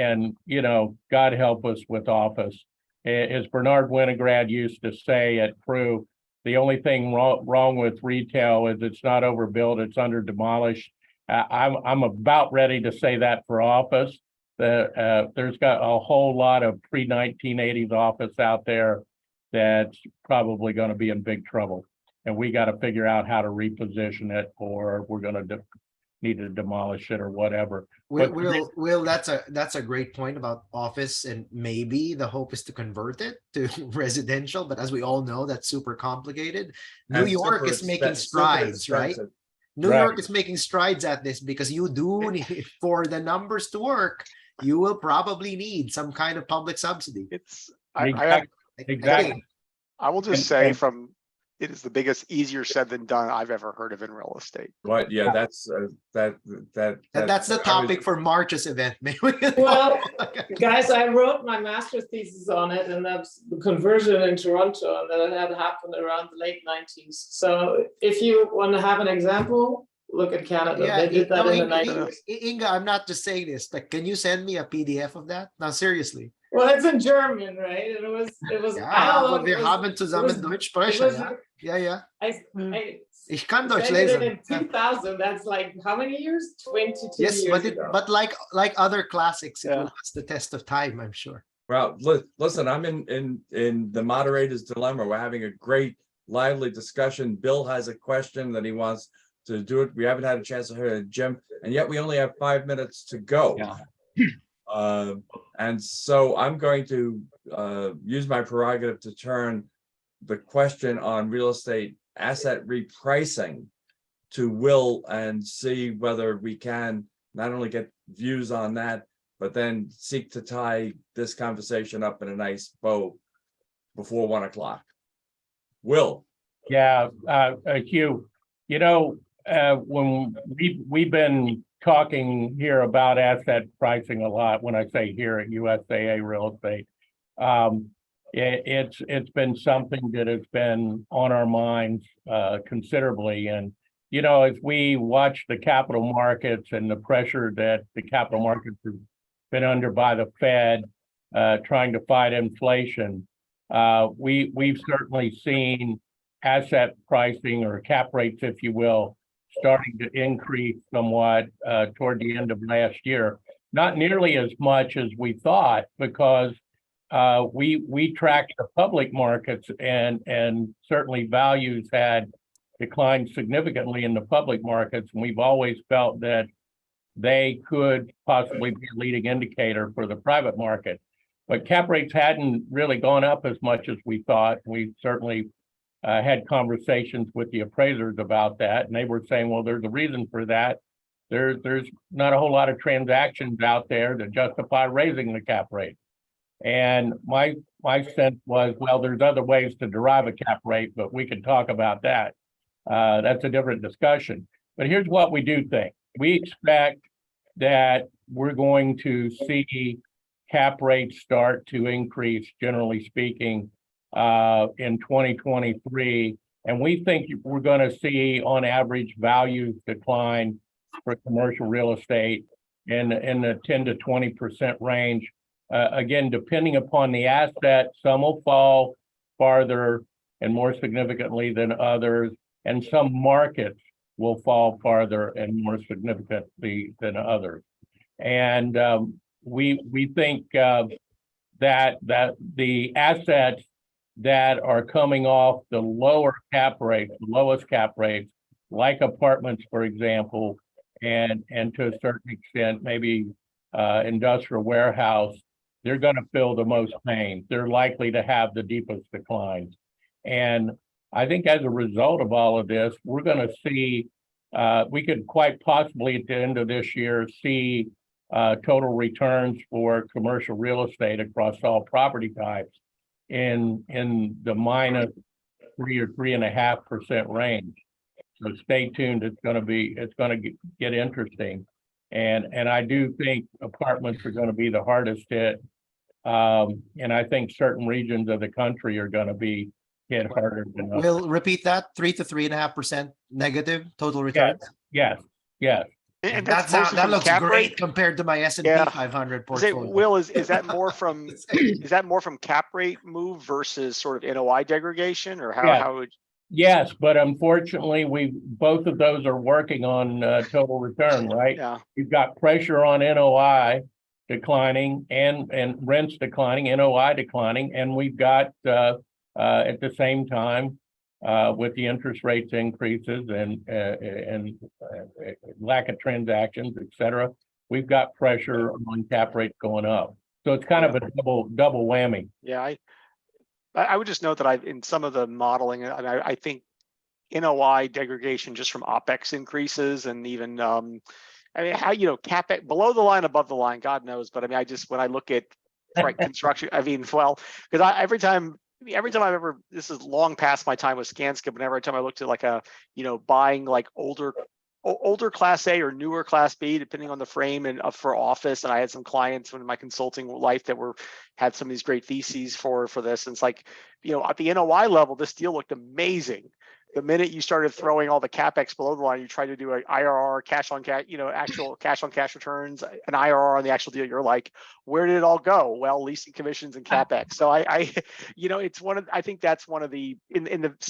God help us with office. As Bernard Winograd used to say at Crew, the only thing wrong with retail is it's not overbuilt, it's under demolished. I'm about ready to say that for office. There's got a whole lot of pre-1980s office out there that's probably going to be in big trouble. And we got to figure out how to reposition it, or we're going to need to demolish it or whatever. Will, that's a great point about office, and maybe the hope is to convert it to residential, but as we all know, that's super complicated. New York is making strides, right? New York is making strides at this, because you do need, for the numbers to work, you will probably need some kind of public subsidy. Exactly. I will just say it is the biggest easier said than done I've ever heard of in real estate. Right. Yeah, that's the topic for March's event. Maybe. Well, guys, I wrote my master's thesis on it, and that's the conversion in Toronto, and that had happened around the late 90s. So if you want to have an example, look at Canada. Yeah, they did that in the 90s. Inga, I'm not just saying this. Like, can you send me a PDF of that? Now, seriously. Well, it's in German, right? It was. Ja, aber wir haben zusammen Deutsch sprechen. Ja. Ich kann Deutsch lesen. In 2000, that's like how many years? 22 years ago. But like other classics, it will pass the test of time, I'm sure. Well, listen, I'm in the moderator's dilemma. We're having a great, lively discussion. Bill has a question that he wants to do it. We haven't had a chance to hear Jim, and yet we only have 5 minutes to go. Yeah. And so I'm going to use my prerogative to turn the question on real estate asset repricing to Will, and see whether we can not only get views on that, but then seek to tie this conversation up in a nice bow before 1 o'clock. Will. Yeah, Hugh, when we've been talking here about asset pricing a lot. When I say here at USAA Real Estate, it's been something that has been on our minds considerably. And as we watch the capital markets and the pressure that the capital markets have been under by the Fed, trying to fight inflation, we've certainly seen asset pricing, or cap rates, if you will, starting to increase somewhat toward the end of last year. Not nearly as much as we thought, because we tracked the public markets, and certainly values had declined significantly in the public markets, and we've always felt that they could possibly be a leading indicator for the private market. But cap rates hadn't really gone up as much as we thought. We certainly had conversations with the appraisers about that, and they were saying, well, there's a reason for that. There's not a whole lot of transactions out there to justify raising the cap rate. And my sense was, well, there's other ways to derive a cap rate, but we can talk about that. That's a different discussion. But here's what we do think. We expect that we're going to see cap rates start to increase, generally speaking, in 2023, and we think we're going to see, on average, values decline for commercial real estate in the 10 to 20% range. Again, depending upon the asset, some will fall farther and more significantly than others, and some markets will fall farther and more significantly than others. And we think that the assets that are coming off the lower cap rates, the lowest cap rates, like apartments, for example, and to a certain extent, maybe industrial warehouse, they're going to feel the most pain. They're likely to have the deepest declines. And I think as a result of all of this, we're going to see, we could quite possibly at the end of this year see total returns for commercial real estate across all property types in the minus 3 or 3.5% range. So stay tuned. It's going to get interesting. And I do think apartments are going to be the hardest hit. And I think certain regions of the country are going to be hit harder than others. We'll repeat that, 3 to 3.5% negative total return. Yes. And That mostly from looks cap great rate? compared to my S&P Yeah. 500 Say, portfolio. Will, is that more from cap rate move versus sort of NOI degradation, or Yeah. how would? Yes, but unfortunately, both of those are working on total return, right? Yeah. You've got pressure on NOI declining and rents declining, NOI declining, and we've got at the same time with the interest rates increases and lack of transactions, et cetera, we've got pressure on cap rates going up. So it's kind of a double whammy. Yeah, I would just note that in some of the modeling, I think NOI degradation just from OpEx increases, and even I mean, how, CapEx below the line, above the line, God knows. But I mean, when I look at construction, I mean, well, because every time I've ever, this is long past my time with Skanska, but every time I looked at like buying like older class A or newer class B, depending on the frame and for office. And I had some clients in my consulting life that had some of these great theses for this. And it's like, at the NOI level, this deal looked amazing. The minute you started throwing all the CapEx below the line, you try to do an IRR, cash on cash, actual cash on cash returns, an IRR on the actual deal. You're like, where did it all go? Well, leasing commissions and CapEx. So it's I think that's one of the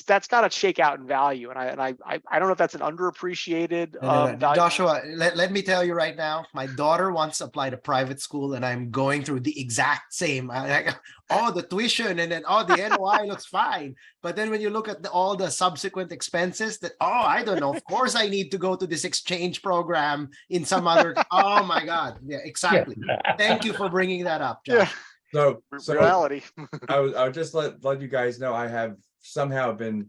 that's got to shake out in value. And I don't know if that's an underappreciated value. Joshua, let me tell you right now, my daughter wants to apply to private school, and I'm going through the exact same. The tuition and then the NOI looks fine. But then when you look at all the subsequent expenses I don't know, of course I need to go to this exchange program in some other, oh my God. Yeah, exactly. Thank you for bringing that up, Josh. Yeah. So reality. I'll just let you guys know I have somehow been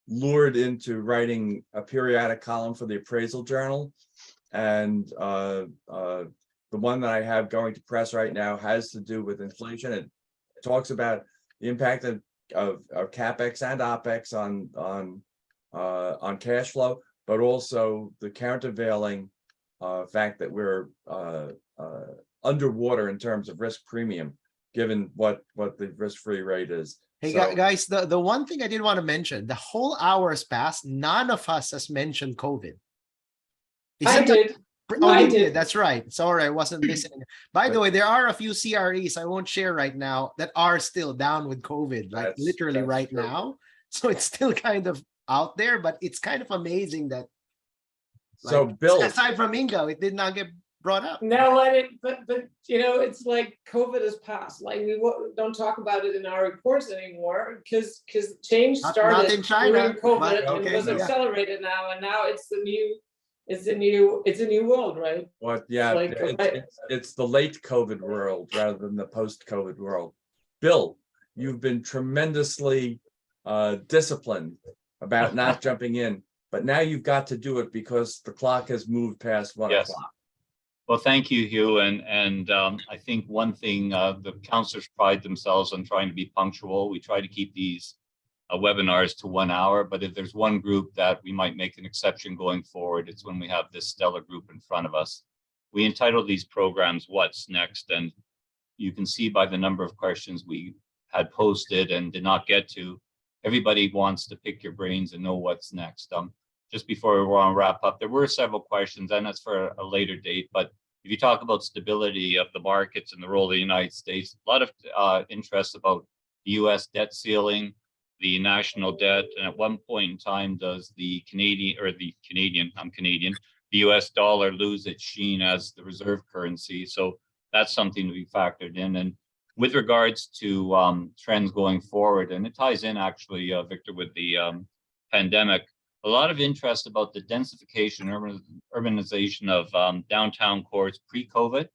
lured into writing a periodic column for the Appraisal Journal. And the one that I have going to press right now has to do with inflation. It talks about the impact of CapEx and OpEx on cash flow, but also the countervailing fact that we're underwater in terms of risk premium, given what the risk-free rate is. Hey, guys, the one thing I did want to mention, the whole hour has passed. None of us has mentioned COVID. I did. You did. That's right. Sorry, I wasn't listening. By the way, there are a few CREs I won't share right now that are still down with COVID, like literally right now. So it's still kind of out there, but it's kind of amazing that. So Bill, aside from Inga, it did not get brought up. No, but it's like COVID has passed. Like we don't talk about it in our reports anymore because change started not in China, during COVID but, and was accelerated now, and now it's a new world, right? What? Yeah, it's the late COVID world rather than the post-COVID world. Bill, you've been tremendously disciplined about not jumping in, but now you've got to do it because the clock has moved past 1 o'clock. Well, thank you, Hugh. And I think one thing, the counselors pride themselves on trying to be punctual. We try to keep these webinars to 1 hour, but if there's one group that we might make an exception going forward, it's when we have this stellar group in front of us. We entitled these programs, What's Next? And you can see by the number of questions we had posted and did not get to, everybody wants to pick your brains and know what's next. Just before we want to wrap up, there were several questions, and that's for a later date. But if you talk about stability of the markets and the role of the United States, a lot of interest about the U.S. debt ceiling, the national debt, and at one point in time, does the U.S. dollar lose its sheen as the reserve currency? So that's something to be factored in. And with regards to trends going forward, and it ties in actually, Victor, with the pandemic. A lot of interest about the densification, urbanization of downtown cores pre-COVID.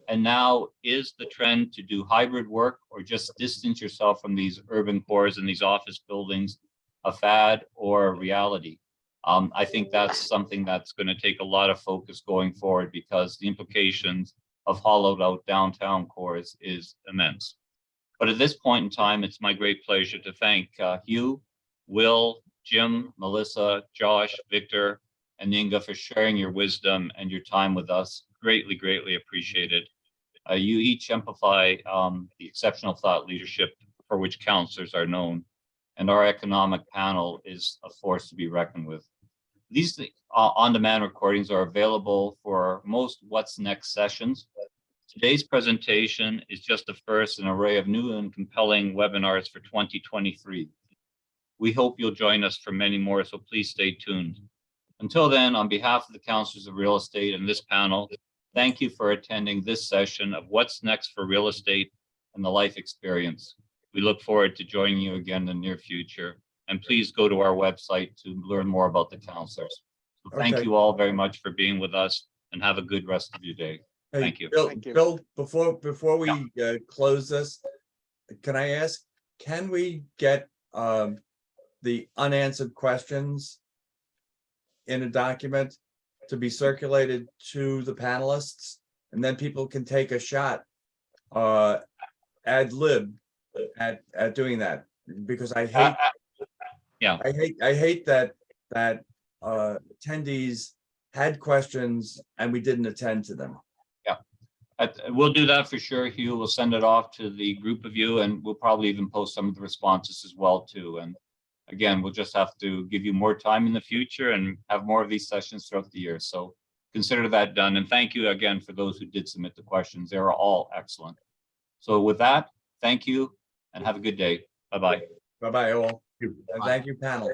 And now is the trend to do hybrid work or just distance yourself from these urban cores and these office buildings a fad or a reality? I think that's something that's going to take a lot of focus going forward because the implications of hollowed out downtown cores is immense. But at this point in time, it's my great pleasure to thank Hugh, Will, Jim, Melissa, Josh, Victor, and Inga for sharing your wisdom and your time with us. Greatly, greatly appreciated. You each amplify the exceptional thought leadership for which counselors are known, and our economic panel is a force to be reckoned with. These on-demand recordings are available for most What's Next sessions. Today's presentation is just the first in an array of new and compelling webinars for 2023. We hope you'll join us for many more, so please stay tuned. Until then, on behalf of the Counselors of Real Estate and this panel, thank you for attending this session of What's Next for Real Estate and the Life Experience. We look forward to joining you again in the near future. And please go to our website to learn more about the counselors. So thank Okay. you all very much for being with us, and have a good rest of your day. Hey, Thank you. Bill, Thank you. Bill, before we close this, can I ask, can we get the unanswered questions in a document to be circulated to the panelists? And then people can take a shot ad lib at doing that, because I hate Yeah. I hate that attendees had questions and we didn't attend to them. We'll do that for sure, Hugh. We'll send it off to the group of you, and we'll probably even post some of the responses as well too. And again, we'll just have to give you more time in the future and have more of these sessions throughout the year. So consider that done. And thank you again for those who did submit the questions. They are all excellent. So with that, thank you and have a good day. Bye-bye. Bye-bye all. And thank you, panel.